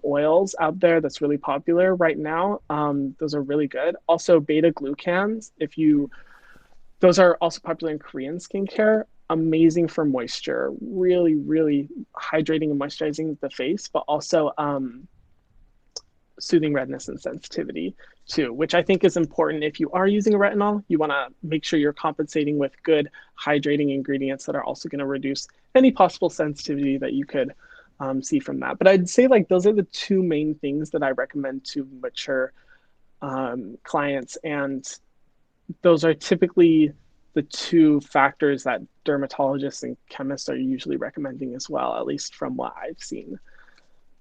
oils out there that's really popular right now. Those are really good. Also, beta glucans, those are also popular in Korean skincare. Amazing for moisture, really, really hydrating and moisturizing the face, but also soothing redness and sensitivity too, which I think is important. If you are using a retinol, you want to make sure you're compensating with good hydrating ingredients that are also going to reduce any possible sensitivity that you could see from that. But I'd say like those are the two main things that I recommend to mature clients, and those are typically the two factors that dermatologists and chemists are usually recommending as well, at least from what I've seen.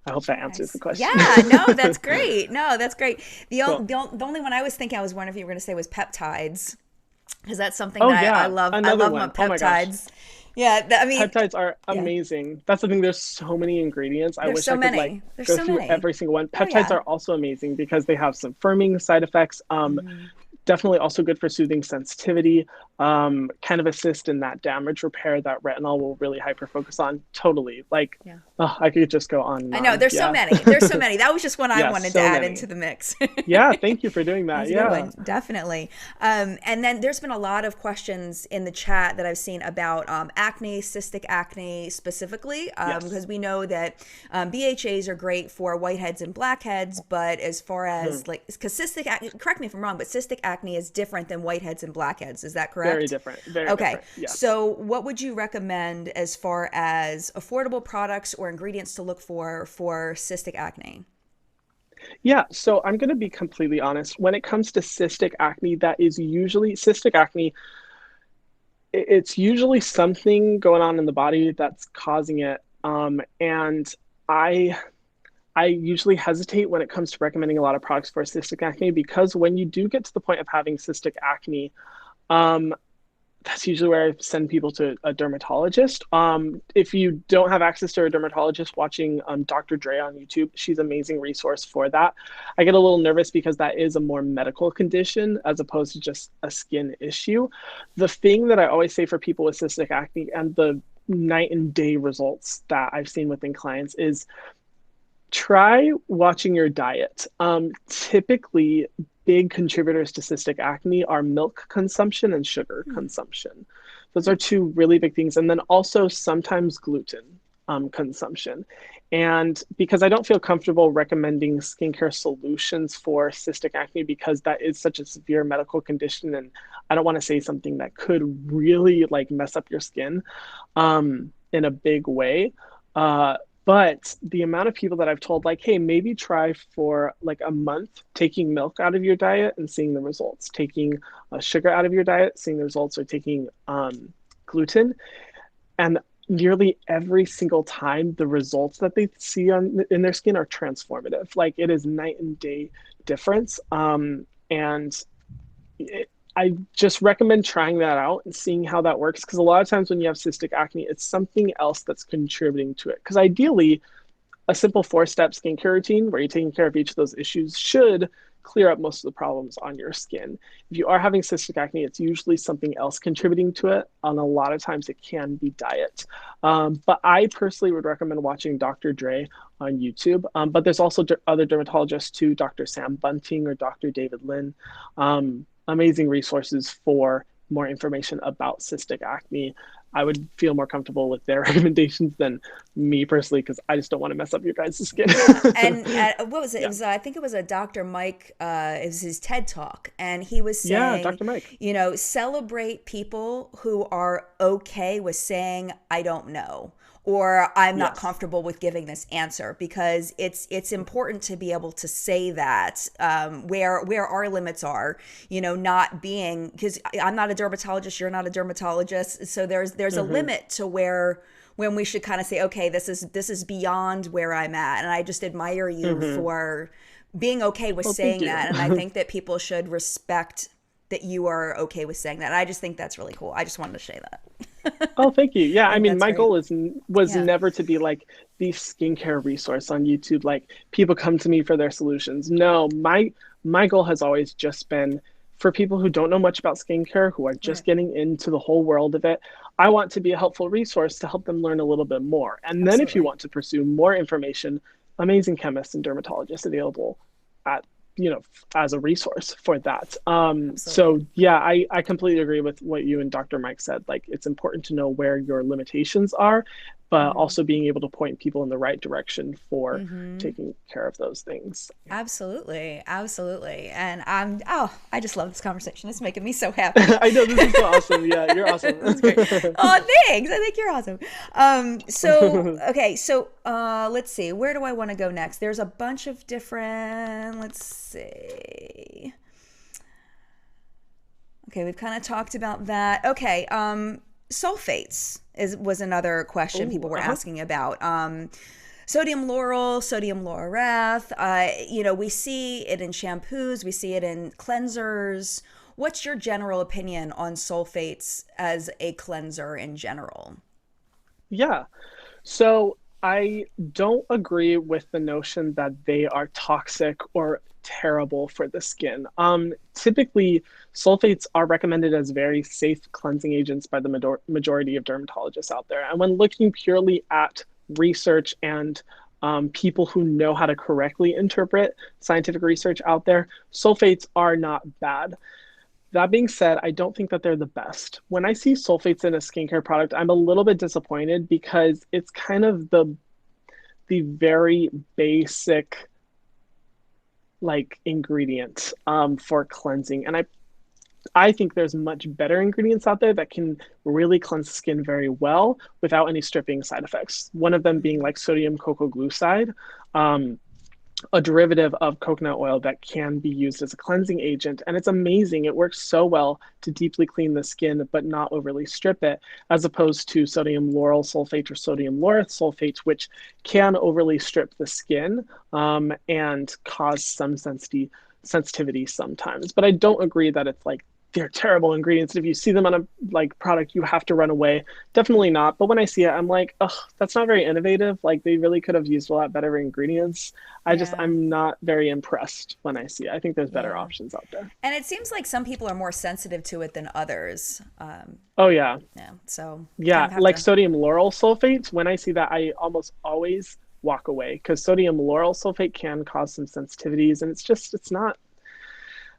I hope that answers the Nice. question. Yeah, no, that's great. No, that's great. Cool. The only one I was thinking, I was wondering if you were going to say was peptides. because that's something Oh that I yeah, love. I another love my one. Oh my gosh. peptides. Yeah, I mean, Peptides are yeah, amazing. That's the thing. There's so many ingredients. I there's wish so I could like many. There's go so through many. every single one. Oh Peptides yeah. are also amazing because they have some firming side effects. Definitely also good for soothing sensitivity, kind of assist in that damage repair that retinol will really hyper focus on. Totally. Like, Yeah. oh, I could just go on and I know on. there's so Yeah. many. There's so many. That was just one I Yeah, wanted to so add into many. the mix. Yeah, thank you for doing that. That's a good Yeah. one, definitely. And then there's been a lot of questions in the chat that I've seen about acne, cystic acne specifically, Yes. because we know that BHAs are great for whiteheads and blackheads, but as far as like, because cystic acne, correct me if I'm wrong, but cystic acne is different than whiteheads and blackheads. Is that Very correct? different. Very Okay. different. Yes. So, what would you recommend as far as affordable products or ingredients to look for cystic acne? Yeah, so I'm going to be completely honest. When it comes to cystic acne, that is usually cystic acne, it's usually something going on in the body that's causing it. And I I usually hesitate when it comes to recommending a lot of products for cystic acne because when you do get to the point of having cystic acne, um, that's usually where I send people to a dermatologist. If you don't have access to a dermatologist, watching Dr. Dre on YouTube, she's an amazing resource for that. I get a little nervous because that is a more medical condition as opposed to just a skin issue. The thing that I always say for people with cystic acne and the night and day results that I've seen within clients is try watching your diet. Typically, big contributors to cystic acne are milk consumption and sugar consumption. Those are two really big things. And then also sometimes gluten consumption. And because I don't feel comfortable recommending skincare solutions for cystic acne because that is such a severe medical condition, and I don't want to say something that could really like mess up your skin in a big way. Uh, but the amount of people that I've told, like, hey, maybe try for like a month taking milk out of your diet and seeing the results, taking sugar out of your diet, seeing the results, or taking gluten. And nearly every single time, the results that they see in their skin are transformative. Like, it is night and day difference. And I just recommend trying that out and seeing how that works. Because a lot of times when you have cystic acne, it's something else that's contributing to it. Because ideally, a simple 4-step skincare routine where you're taking care of each of those issues should clear up most of the problems on your skin. If you are having cystic acne, it's usually something else contributing to it. And a lot of times it can be diet. But I personally would recommend watching Dr. Dre on YouTube. But there's also other dermatologists too, Dr. Sam Bunting or Dr. David Lin. Amazing resources for more information about cystic acne. I would feel more comfortable with their recommendations than me personally because I just don't want to mess up your guys' skin. Yeah, and what was it? It Yeah. was I think it was a Dr. Mike. It was his TED talk, and he was Yeah, saying, Dr. Mike. celebrate people who are okay with saying I don't know or I'm not Yes. comfortable with giving this answer because it's important to be able to say that where our limits are. Not being because I'm not a dermatologist, you're not a dermatologist, so there's a Hmm. limit to where when we should kind of say, okay, this is beyond where I'm at. And I just admire you Hmm. for being okay with Well, thank saying you. that. And I think that people should respect that you are okay with saying that. And I just think that's really cool. I just wanted to say that. Oh, thank you. Yeah, I I think mean, that's my great. goal was Yeah. never to be like the skincare resource on YouTube. Like people come to me for their solutions. No, my goal has always just been for people who don't know much about skincare, who are Right. just getting into the whole world of it. I want to be a helpful resource to help them learn a little bit more. And then if you Absolutely. want to pursue more information, amazing chemists and dermatologists available at as a resource for that. So Absolutely. yeah, I completely agree with what you and Dr. Mike said. Like it's important to know where your limitations are, but also being able to point people in the right direction for taking care of those things. Absolutely. Absolutely. And I just love this conversation. It's making me so happy. I know this is so awesome. Yeah, you're awesome. This is great. Oh, thanks. I think you're awesome. So okay, so let's see. Where do I want to go next? There's a bunch of different. Let's see. Okay, we've kind of talked about that. Okay, sulfates was another question Oh, people were uh-huh. asking about. Sodium lauryl, sodium laureth. We see it in shampoos, we see it in cleansers. what's your general opinion on sulfates as a cleanser in general? Yeah. So I don't agree with the notion that they are toxic or terrible for the skin. Typically, sulfates are recommended as very safe cleansing agents by the majority of dermatologists out there. And when looking purely at research and people who know how to correctly interpret scientific research out there, sulfates are not bad. That being said, I don't think that they're the best. When I see sulfates in a skincare product, I'm a little bit disappointed because it's kind of the very basic like ingredient for cleansing. And I think there's much better ingredients out there that can really cleanse the skin very well without any stripping side effects. One of them being like sodium cocoa glucide, a derivative of coconut oil that can be used as a cleansing agent. And it's amazing. It works so well to deeply clean the skin, but not overly strip it, as opposed to sodium lauryl sulfate or sodium laureth sulfate, which can overly strip the skin and cause some sensitivity sometimes. But I don't agree that it's like they're terrible ingredients. If you see them on a like product, you have to run away. Definitely not. But when I see it, I'm like, oh, that's not very innovative. Like they really could have used a lot better ingredients. Yeah. I'm not very impressed when I see it. I think there's better Yeah. options out there. And it seems like some people are more sensitive to it than others. Oh yeah. Yeah. So kind Yeah. of have Like to. sodium lauryl sulfate, when I see that, I almost always walk away because sodium lauryl sulfate can cause some sensitivities and it's not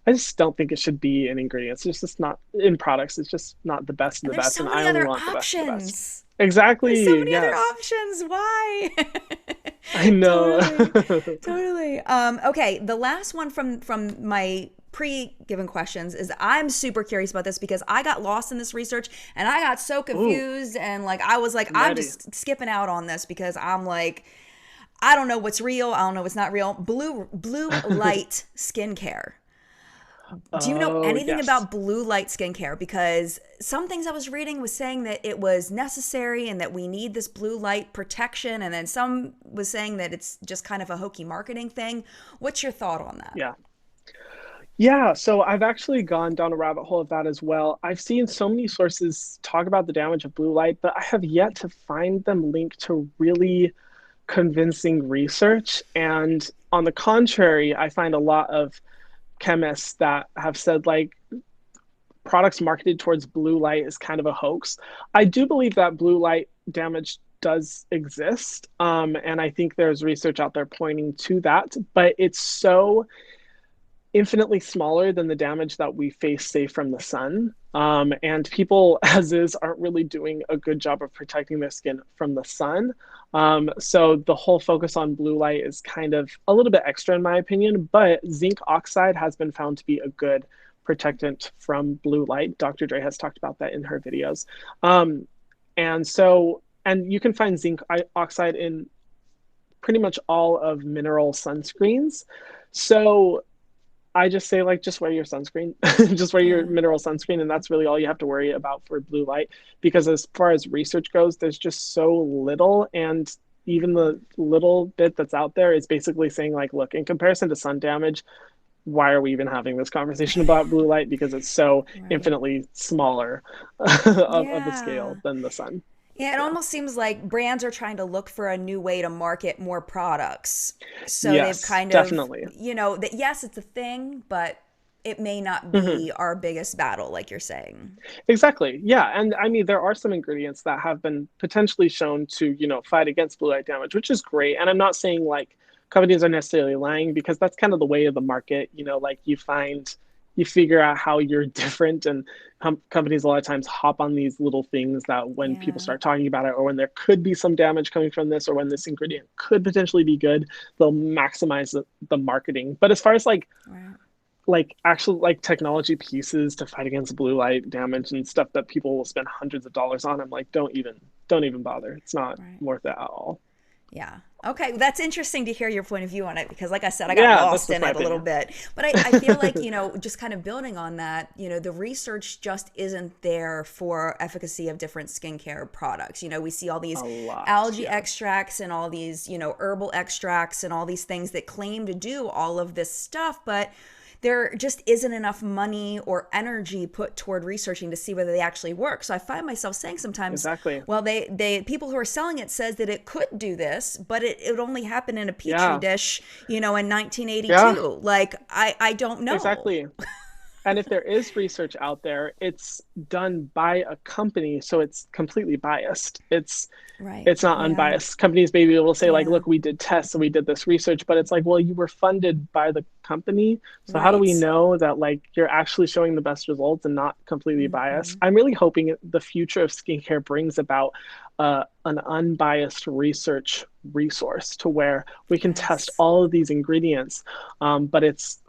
I just don't think it should be in ingredients. It's just not in products. It's just not the best of And the there's best. so And many I only other want the best of the best. options. There's so Exactly. many other Yes. options. Why? I know. Totally. Totally. Okay, the last one from my pre-given questions is I'm super curious about this because I got lost in this research and I got so Ooh, confused and like I was like I'm I'm ready. just skipping out on this because I'm like I don't know what's real, I don't know what's not real. Blue light skincare. Do you know Oh, anything yes. about blue light skincare? Because some things I was reading was saying that it was necessary and that we need this blue light protection. And then some was saying that it's just kind of a hokey marketing thing. What's your thought on that? Yeah. Yeah, so I've actually gone down a rabbit hole of that as well. I've seen so many sources talk about the damage of blue light, but I have yet to find them linked to really convincing research. And on the contrary, I find a lot of chemists that have said like products marketed towards blue light is kind of a hoax. I do believe that blue light damage does exist. And I think there's research out there pointing to that, but it's so infinitely smaller than the damage that we face, say, from the sun. And people, as is, aren't really doing a good job of protecting their skin from the sun. So the whole focus on blue light is kind of a little bit extra, in my opinion. But zinc oxide has been found to be a good protectant from blue light. Dr. Dre has talked about that in her videos. And you can find zinc oxide in pretty much all of mineral sunscreens. So I just say like just wear your sunscreen, just wear your Yeah. mineral sunscreen, and that's really all you have to worry about for blue light. Because as far as research goes, there's just so little, and even the little bit that's out there is basically saying like, look, in comparison to sun damage, why are we even having this conversation about blue light? Because it's so Right. infinitely smaller of a Yeah. scale than the sun. Yeah, it Yeah. almost seems like brands are trying to look for a new way to market more products. So they've Yes, kind of, definitely. that yes, it's a thing, but it may not Mhm. be our biggest battle, like you're saying. Exactly. Yeah. And I mean, there are some ingredients that have been potentially shown to, fight against blue light damage, which is great. And I'm not saying like companies are necessarily lying because that's kind of the way of the market. Like you figure out how you're different, and companies a lot of times hop on these little things that when people Yeah. start talking about it, or when there could be some damage coming from this, or when this ingredient could potentially be good, they'll maximize the marketing. But as far as Right. actual like technology pieces to fight against blue light damage and stuff that people will spend hundreds of dollars on, I'm like, don't even bother. It's not Right. worth it at all. Yeah. Okay. Well, that's interesting to hear your point of view on it because, like I said, I got Yeah, that's lost just in my it a little opinion. bit. But I feel like, just kind of building on that, the research just isn't there for efficacy of different skincare products. We see all these A lot, algae yeah. extracts and all these, herbal extracts and all these things that claim to do all of this stuff. But there just isn't enough money or energy put toward researching to see whether they actually work. So I find myself saying sometimes, Exactly. well, they people who are selling it says that it could do this, but it only happened in a petri Yeah. dish, you know, in Yeah, 1982. Like I don't know. exactly. And if there is research out there, it's done by a company, so it's completely biased. Right. It's not Yeah. unbiased. Companies maybe will say like, Yeah. look, we did tests and we did this research, but it's like, well, you were funded by the company. So how do we Right. know that like you're actually showing the best results and not completely biased? Hmm. I'm really hoping the future of skincare brings about an unbiased research resource to where we can test Yes. all of these ingredients, but it's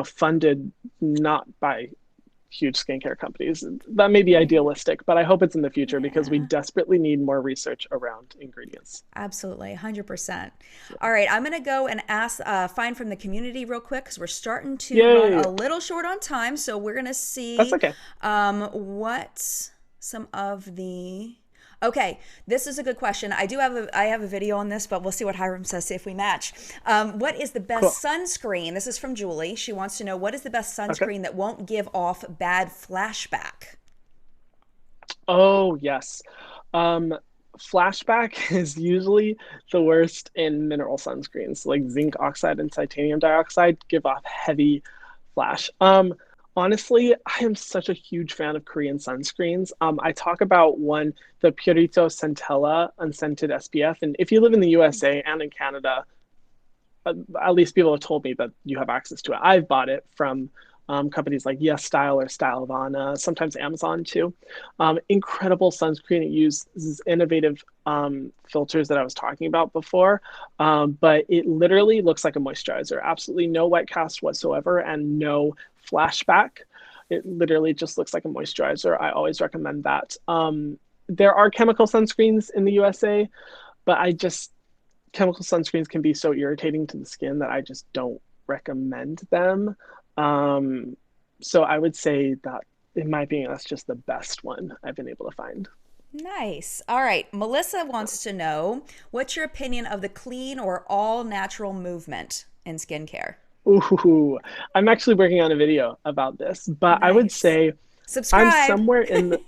funded not by huge skincare companies. That may be Right. idealistic, but I hope it's in the future because we Yeah. desperately need more research around ingredients. Absolutely, 100%. So, All right, I'm going to go and ask, find from the community real quick because we're starting to run yay! a little short on time. So we're going to That's see okay. what some of the. Okay, this is a good question. I have a video on this, but we'll see what Hyram says. See if we match. What is the Cool. best sunscreen? This is from Julie. She wants to know what is the best Okay. sunscreen that won't give off bad flashback. Oh, yes. Um, Flashback is usually the worst in mineral sunscreens, like zinc oxide and titanium dioxide give off heavy flash. Honestly, I am such a huge fan of Korean sunscreens. I talk about one, the Purito Centella unscented SPF, and if you live in the USA and in Canada, at least people have told me that you have access to it. I've bought it from companies like Yes Style or Style Vana, sometimes Amazon too. Incredible sunscreen. It uses innovative filters that I was talking about before, but it literally looks like a moisturizer. Absolutely no wet cast whatsoever and no flashback. It literally just looks like a moisturizer. I always recommend that. There are chemical sunscreens in the USA, but chemical sunscreens can be so irritating to the skin that I just don't recommend them. Um, so I would say that, in my opinion, that's just the best one I've been able to find. Nice. All right. Melissa wants to know what's your opinion of the clean or all natural movement in skincare? Ooh, I'm actually working on a video about this, but I would Nice. say I'm Subscribe. somewhere in the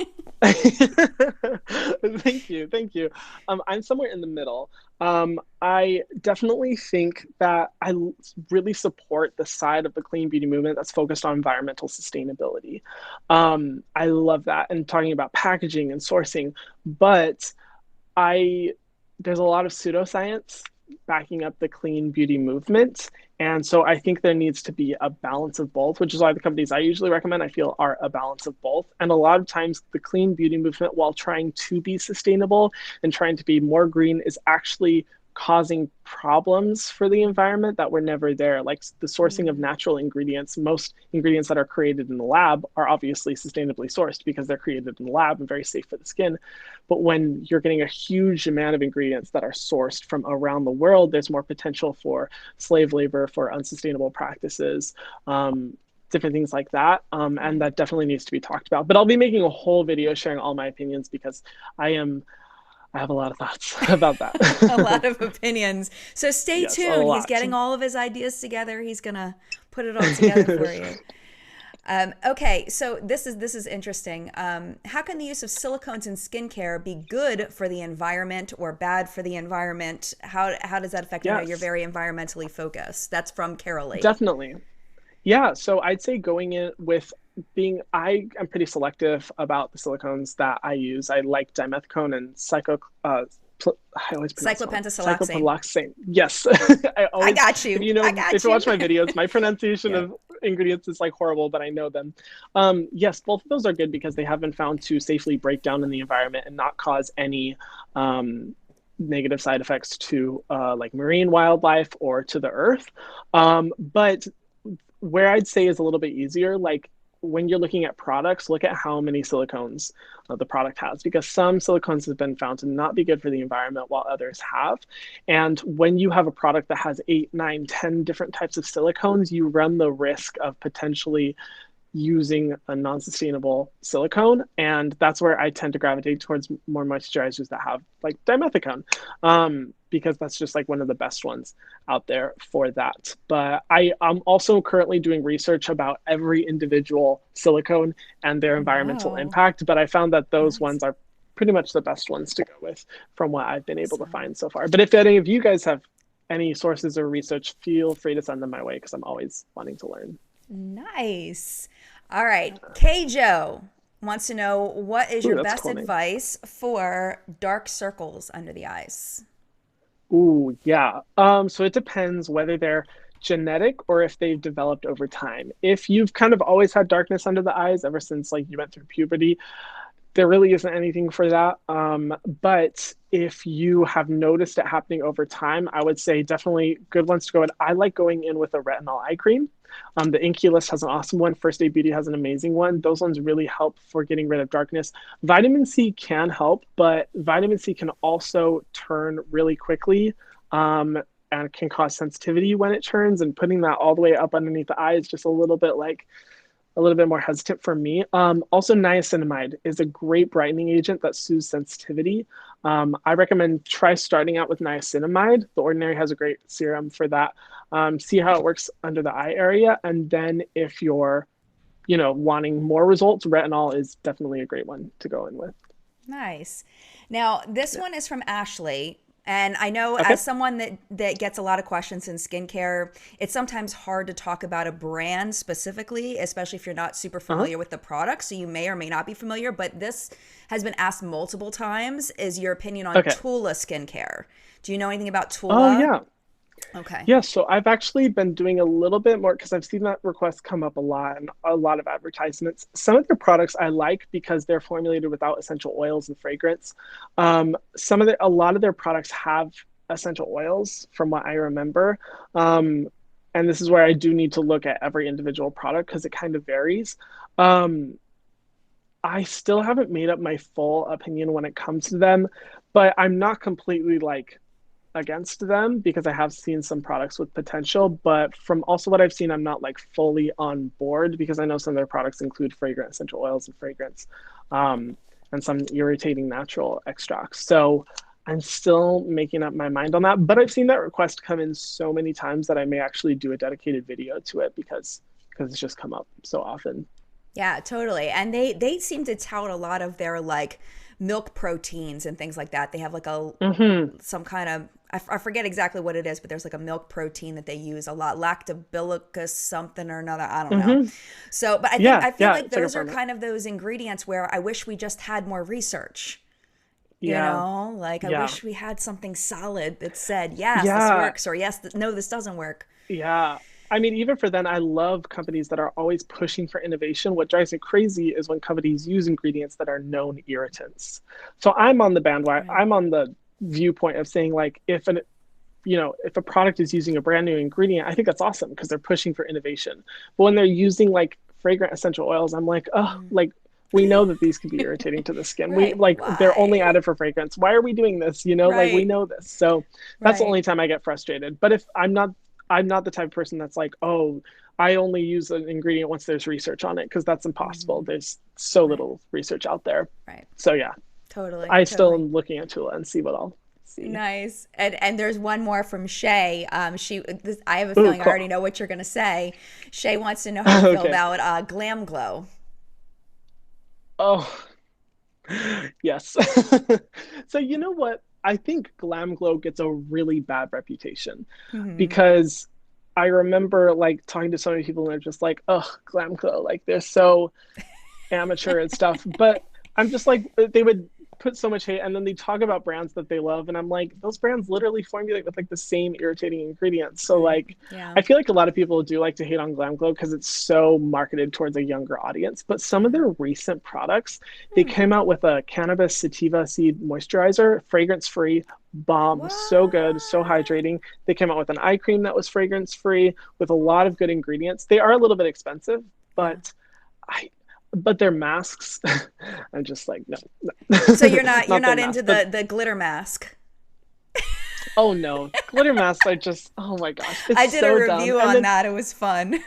thank you, thank you. I'm somewhere in the middle. I definitely think that really support the side of the clean beauty movement that's focused on environmental sustainability. I love that and talking about packaging and sourcing, but I there's a lot of pseudoscience backing up the clean beauty movement. And so I think there needs to be a balance of both, which is why the companies I usually recommend, I feel, are a balance of both. And a lot of times, the clean beauty movement, while trying to be sustainable and trying to be more green, is actually causing problems for the environment that were never there. Like the sourcing of Mm, natural ingredients, most ingredients that are created in the lab are obviously sustainably sourced because they're created in the lab and very safe for the skin. But when you're getting a huge amount of ingredients that are sourced from around the world, there's more potential for slave labor, for unsustainable practices, different things like that. And right. that definitely needs to be talked about. But I'll be making a whole video sharing all my opinions because I am I have a lot of thoughts about A that. lot of opinions. So stay Yes, a tuned. He's lot. getting all of his ideas together. He's going to put it all together for you. Okay, so this is interesting. How can the use of silicones in skincare be good for the environment or bad for the environment? How does that affect? I know you're Yes, very environmentally focused. That's from Carol Lee. definitely. Yeah, so I'd say going in with I am pretty selective about the silicones that I use. I like dimethicone and I always pronounce it wrong. Cyclopentasiloxane. Cyclopentasiloxane. Yes, I I always, got you. I if got you you. watch my videos, my pronunciation Yep. of ingredients is like horrible, but I know them. Yes, both of those are good because they have been found to safely break down in the environment and not cause any negative side effects to like marine wildlife or to the earth. But where I'd say is a little bit easier, like when you're looking at products, look at how many silicones the product has, because some silicones have been found to not be good for the environment while others have. And when you have a product that has 8, 9, 10 different types of silicones, you run the risk of potentially using a non-sustainable silicone, and that's where I tend to gravitate towards more moisturizers that have like dimethicone, because that's just like one of the best ones out there for that. But I'm also currently doing research about every individual silicone and their Oh, environmental wow. impact, but I found that those Nice. ones are pretty much the best ones to go with from what I've been able to Awesome. find so far. But if any of you guys have any sources or research, feel free to send them my way because I'm always wanting to learn. Nice. All right. K Joe wants to know, what is Ooh, your that's a best cool name. advice for dark circles under the eyes? Ooh, yeah. So it depends whether they're genetic or if they've developed over time. If you've kind of always had darkness under the eyes ever since like you went through puberty, there really isn't anything for that. But if you have noticed it happening over time, I would say definitely good ones to go in. I like going in with a retinol eye cream. The Inculus has an awesome one. First Aid Beauty has an amazing one. Those ones really help for getting rid of darkness. Vitamin C can help, but vitamin C can also turn really quickly. And can cause sensitivity when it turns, and putting that all the way up underneath the eye is just a little bit more hesitant for me. Also, niacinamide is a great brightening agent that soothes sensitivity. I recommend try starting out with niacinamide. The Ordinary has a great serum for that. See how it works under the eye area, and then if you're, wanting more results, retinol is definitely a great one to go in with. Nice. Now, this Yeah. one is from Ashley. And I know, Okay. as someone that gets a lot of questions in skincare, it's sometimes hard to talk about a brand specifically, especially if you're not super Uh huh. familiar with the product. So you may or may not be familiar, but this has been asked multiple times, is your opinion on Okay. Tula skincare. Do you know anything about Oh Tula? yeah. Okay. Yeah, so I've actually been doing a little bit more because I've seen that request come up a lot and a lot of advertisements. Some of their products I like because they're formulated without essential oils and fragrance. A lot of their products have essential oils, from what I remember. Um, and this is where I do need to look at every individual product because it kind of varies. Um, I still haven't made up my full opinion when it comes to them, but I'm not completely like against them because I have seen some products with potential, but from also what I've seen, I'm not like fully on board because I know some of their products include fragrant essential oils and fragrance, um, and some irritating natural extracts. So I'm still making up my mind on that, but I've seen that request come in so many times that I may actually do a dedicated video to it because it's just come up so often. Yeah, totally. And they seem to tout a lot of their like milk proteins and things like that. They have like a Hmm. some kind of, I forget exactly what it is, but there's like a milk protein that they use a lot, lactobacillus something or another. I don't know. Hmm. So, but Yeah, I feel yeah, like it's like a those are ferment. kind of those ingredients where I wish we just had more research. Yeah, Like I yeah, wish we had something solid that said, yes, this yeah. works, or yes, no, this doesn't work. Yeah. I mean, even for then, I love companies that are always pushing for innovation. What drives me crazy is when companies use ingredients that are known irritants. So I'm on the bandwagon, Right. I'm on the viewpoint of saying like if a product is using a brand new ingredient, I think that's awesome because they're pushing for innovation. But when they're using like fragrant essential oils, I'm like, oh, Mm. like we know that these can be irritating to the skin. We Right. like they're only Why? added for fragrance. Why are we doing this? Like we Right. know this. So that's the Right. only time I get frustrated. But if I'm not the type of person that's like, oh, I only use an ingredient once there's research on it because that's impossible. Hmm. There's so Right. little research out there. Right. So yeah, Totally. I still Totally. am looking at Tula and see what I'll see. Nice. And there's one more from Shay. I have a Ooh, feeling I cool. already know what you're gonna say. Shay wants to know how you feel Okay. about Glamglow. Oh, yes. So you know what? I think Glamglow gets a really bad reputation Hmm. because I remember like talking to so many people and they're just like, oh, Glamglow, like they're so amateur and stuff. But I'm just like, they would put so much hate and then they talk about brands that they love. And I'm like, those brands literally formulate with like the same irritating ingredients. So Right. like, Yeah. I feel like a lot of people do like to hate on Glam Glow because it's so marketed towards a younger audience. But some of Yeah. their recent products, they Hmm. came out with a cannabis sativa seed moisturizer, fragrance free, bomb, so good, so What? hydrating. They came out with an eye cream that was fragrance free with a lot of good ingredients. They are a little bit expensive, Yeah. but I but their masks, I'm just like, no, So no. you're Not their not into masks, but the glitter mask. oh no, glitter masks are just, oh my gosh, it's I did a so dumb. review And on then that. It was fun.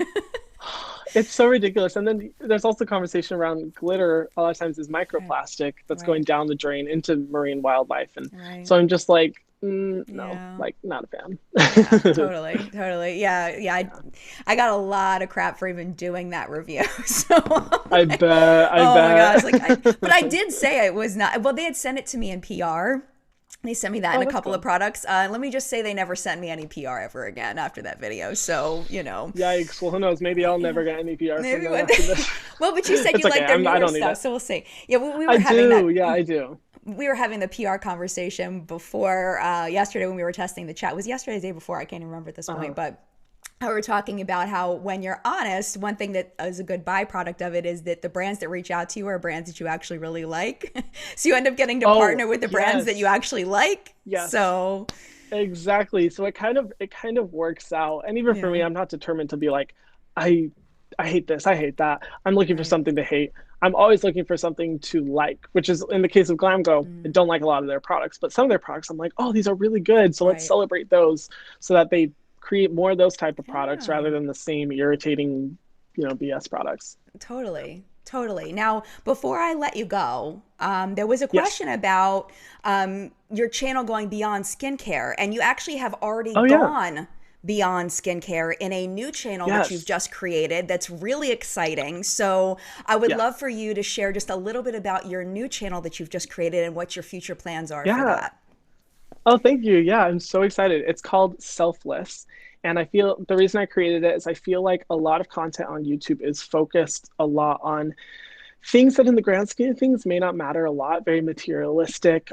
It's so ridiculous. And then there's also conversation around glitter. A lot of times is Right. microplastic that's going Right. down the drain into marine wildlife. And Right. so I'm just like, no, Yeah. like not a Yeah, fan. totally, totally. Yeah, yeah. I, Yeah. I got a lot of crap for even doing that review. So I'm I like, bet, I oh my bet. gosh, but I did say it was not. Well, they had sent it to me in PR. They sent me that in Oh, a that's couple of cool. products. Let me just say they never sent me any PR ever again after that video. So, Yikes. Well, who knows? Maybe I'll yeah, never get any PR from maybe them one after day. this. Well, but you said It's you okay. like their I newer don't need stuff, it. so we'll see. Yeah, we I were having do. that. Yeah, I do. We were having the PR conversation before yesterday when we were testing the chat. It was yesterday, the day before. I can't even remember at this point, Uh-huh. but we were talking about how when you're honest, one thing that is a good byproduct of it is that the brands that reach out to you are brands that you actually really like. So you end up getting to Oh, partner with the brands that you yes. actually like. Yes. So Exactly. So it kind of works out. And even for yeah, me, I'm not determined to be like, I I hate this, I hate that. I'm looking for right. something to hate. I'm always looking for something to like, which is in the case of Glamglow, I Mm, don't like a lot of their products, but some of their products I'm like, oh, these are really good. So let's right. celebrate those so that they create more of those type of products rather Yeah. than the same irritating, BS products. Totally. Totally. Now, before I let you go, there was a Yes. question about your channel going beyond skincare, and you actually have already Oh yeah. gone beyond skincare in a new channel that you've Yes. just created that's really exciting. So, I would love Yes. for you to share just a little bit about your new channel that you've just created and what your future plans are for Yeah. that. Oh, thank you. Yeah, I'm so excited. It's called Selfless. And I feel the reason I created it is I feel like a lot of content on YouTube is focused a lot on things that in the grand scheme of things may not matter a lot, very materialistic.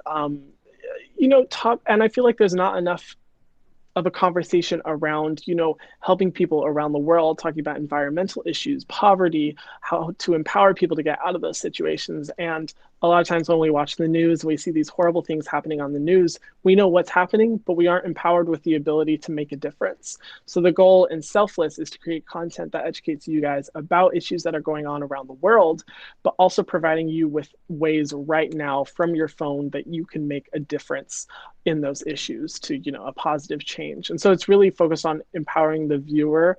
Top, and I feel like there's not enough of a conversation around, helping people around the world, talking about environmental issues, poverty, how to empower people to get out of those situations. And a lot of times when we watch the news, we see these horrible things happening on the news. We know what's happening, but we aren't empowered with the ability to make a difference. So the goal in Selfless is to create content that educates you guys about issues that are going on around the world, but also providing you with ways right now from your phone that you can make a difference in those issues to a positive change. And so it's really focused on empowering the viewer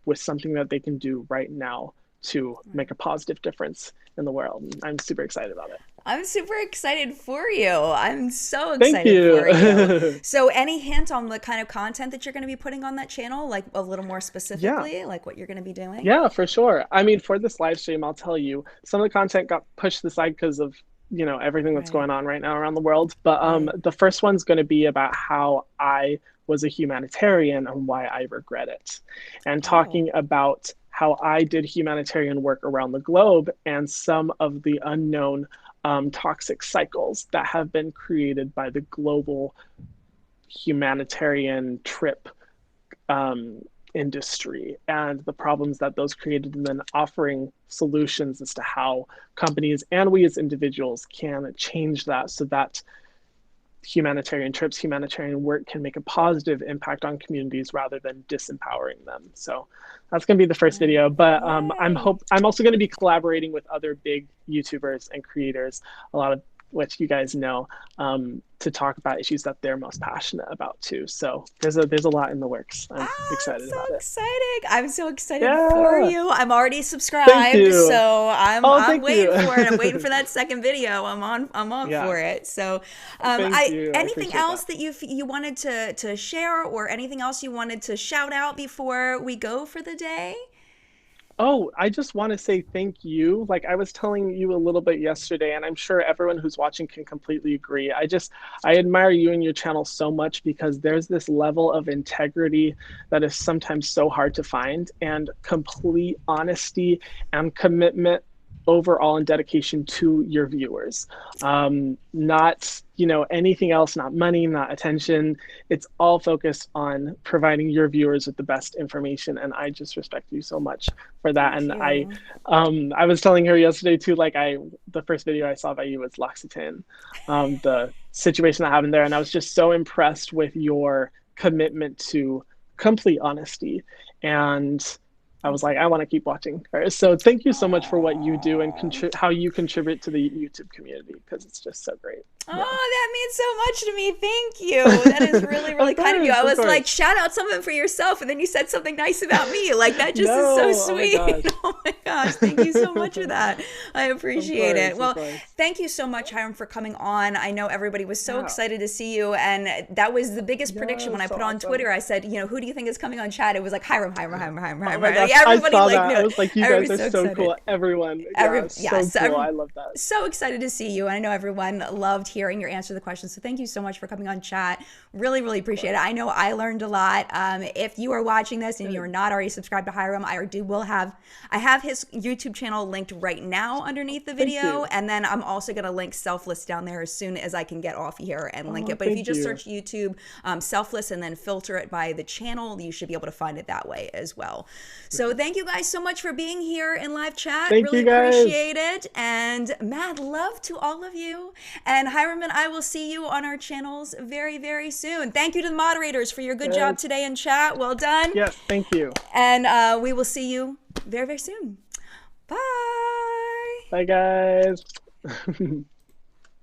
with something that they can do right now to make a positive difference in the world. And I'm super excited about it. I'm super excited for you. I'm so Thank excited for you. you. So, any hint on the kind of content that you're going to be putting on that channel, like a little more Yeah. specifically, like what you're going to be doing? Yeah, for sure. I mean, for this live stream, I'll tell you, some of the content got pushed aside because of, everything that's Right, going on right now around the world. But right. the first one's going to be about how I was a humanitarian and why I regret it, and Oh, talking about how I did humanitarian work around the globe and some of the unknown toxic cycles that have been created by the global humanitarian trip um, industry and the problems that those created, and then offering solutions as to how companies and we as individuals can change that so that humanitarian trips, humanitarian work can make a positive impact on communities rather than disempowering them. So that's going to be the first right. video, but Yay. I'm also going to be collaborating with other big YouTubers and creators, a lot of which you guys know, to talk about issues that they're most passionate about too. So there's a lot in the works. I'm That's excited so about it. exciting. I'm so excited for Yeah, you. I'm already thank subscribed, you. so I'm Oh, I'm thank you. waiting for it. I'm waiting for that second video. I'm on Yeah, for it. So, thank I you. I anything appreciate else that. that you wanted to share or anything else you wanted to shout out before we go for the day? Oh, I just want to say thank you. Like I was telling you a little bit yesterday, and I'm sure everyone who's watching can completely agree. I admire you and your channel so much because there's this level of integrity that is sometimes so hard to find, and complete honesty and commitment overall and dedication to your viewers. Not, anything else, not money, not attention. It's all focused on providing your viewers with the best information. And I just respect you so much for that. Thank And I, you. I was telling her yesterday too, like the first video I saw by you was L'Occitane, the situation that happened there. And I was just so impressed with your commitment to complete honesty. And I was Thank you. like, I want to keep watching her. So thank you so much for what you do and Aw. how you contribute to the YouTube community because it's just so great. Oh, Yeah. that means so much to me. Thank you. That is really, really Of kind of you. course, I of was like, course. shout out something for yourself, and then you said something nice about me. Like, that just is so No, oh my sweet. gosh. Oh my gosh. Thank you so much for that. I Of appreciate it. course, of Well, course. thank you so much, Hiram, for coming on. I know everybody was so Yeah. excited to see you, and that was the biggest prediction Yeah, when I so put on Twitter. awesome. I said, who do you think is coming on chat? It was like Hiram, Hiram, Hiram, Hiram, Oh Hiram, my Hiram. gosh, Yeah, I everybody saw like that. I knew. was like, you guys Everybody's are so so excited. cool. Everyone. Yeah, Yeah, so so cool. I love that. so excited to see you. And I know everyone loved hearing your answer to the questions. So thank you so much for coming on chat. Really, really Of appreciate it. course. I know I learned a lot. If you are watching this and you're Good. not already subscribed to Hiram, I have his YouTube channel linked right now underneath the Thank video. you. And then I'm also going to link Selfless down there as soon as I can get off here and link Oh, it. But if you thank just you. search YouTube Selfless and then filter it by the channel, you should be able to find it that way as well. So thank you guys so much for being here in live chat. Thank Really you guys. appreciate it. And mad love to all of you. And Hiram and I will see you on our channels very, very soon. Thank you to the moderators for your good job Yes. today in chat. Well done. Yes, thank you. And we will see you very, very soon. Bye. Bye, guys.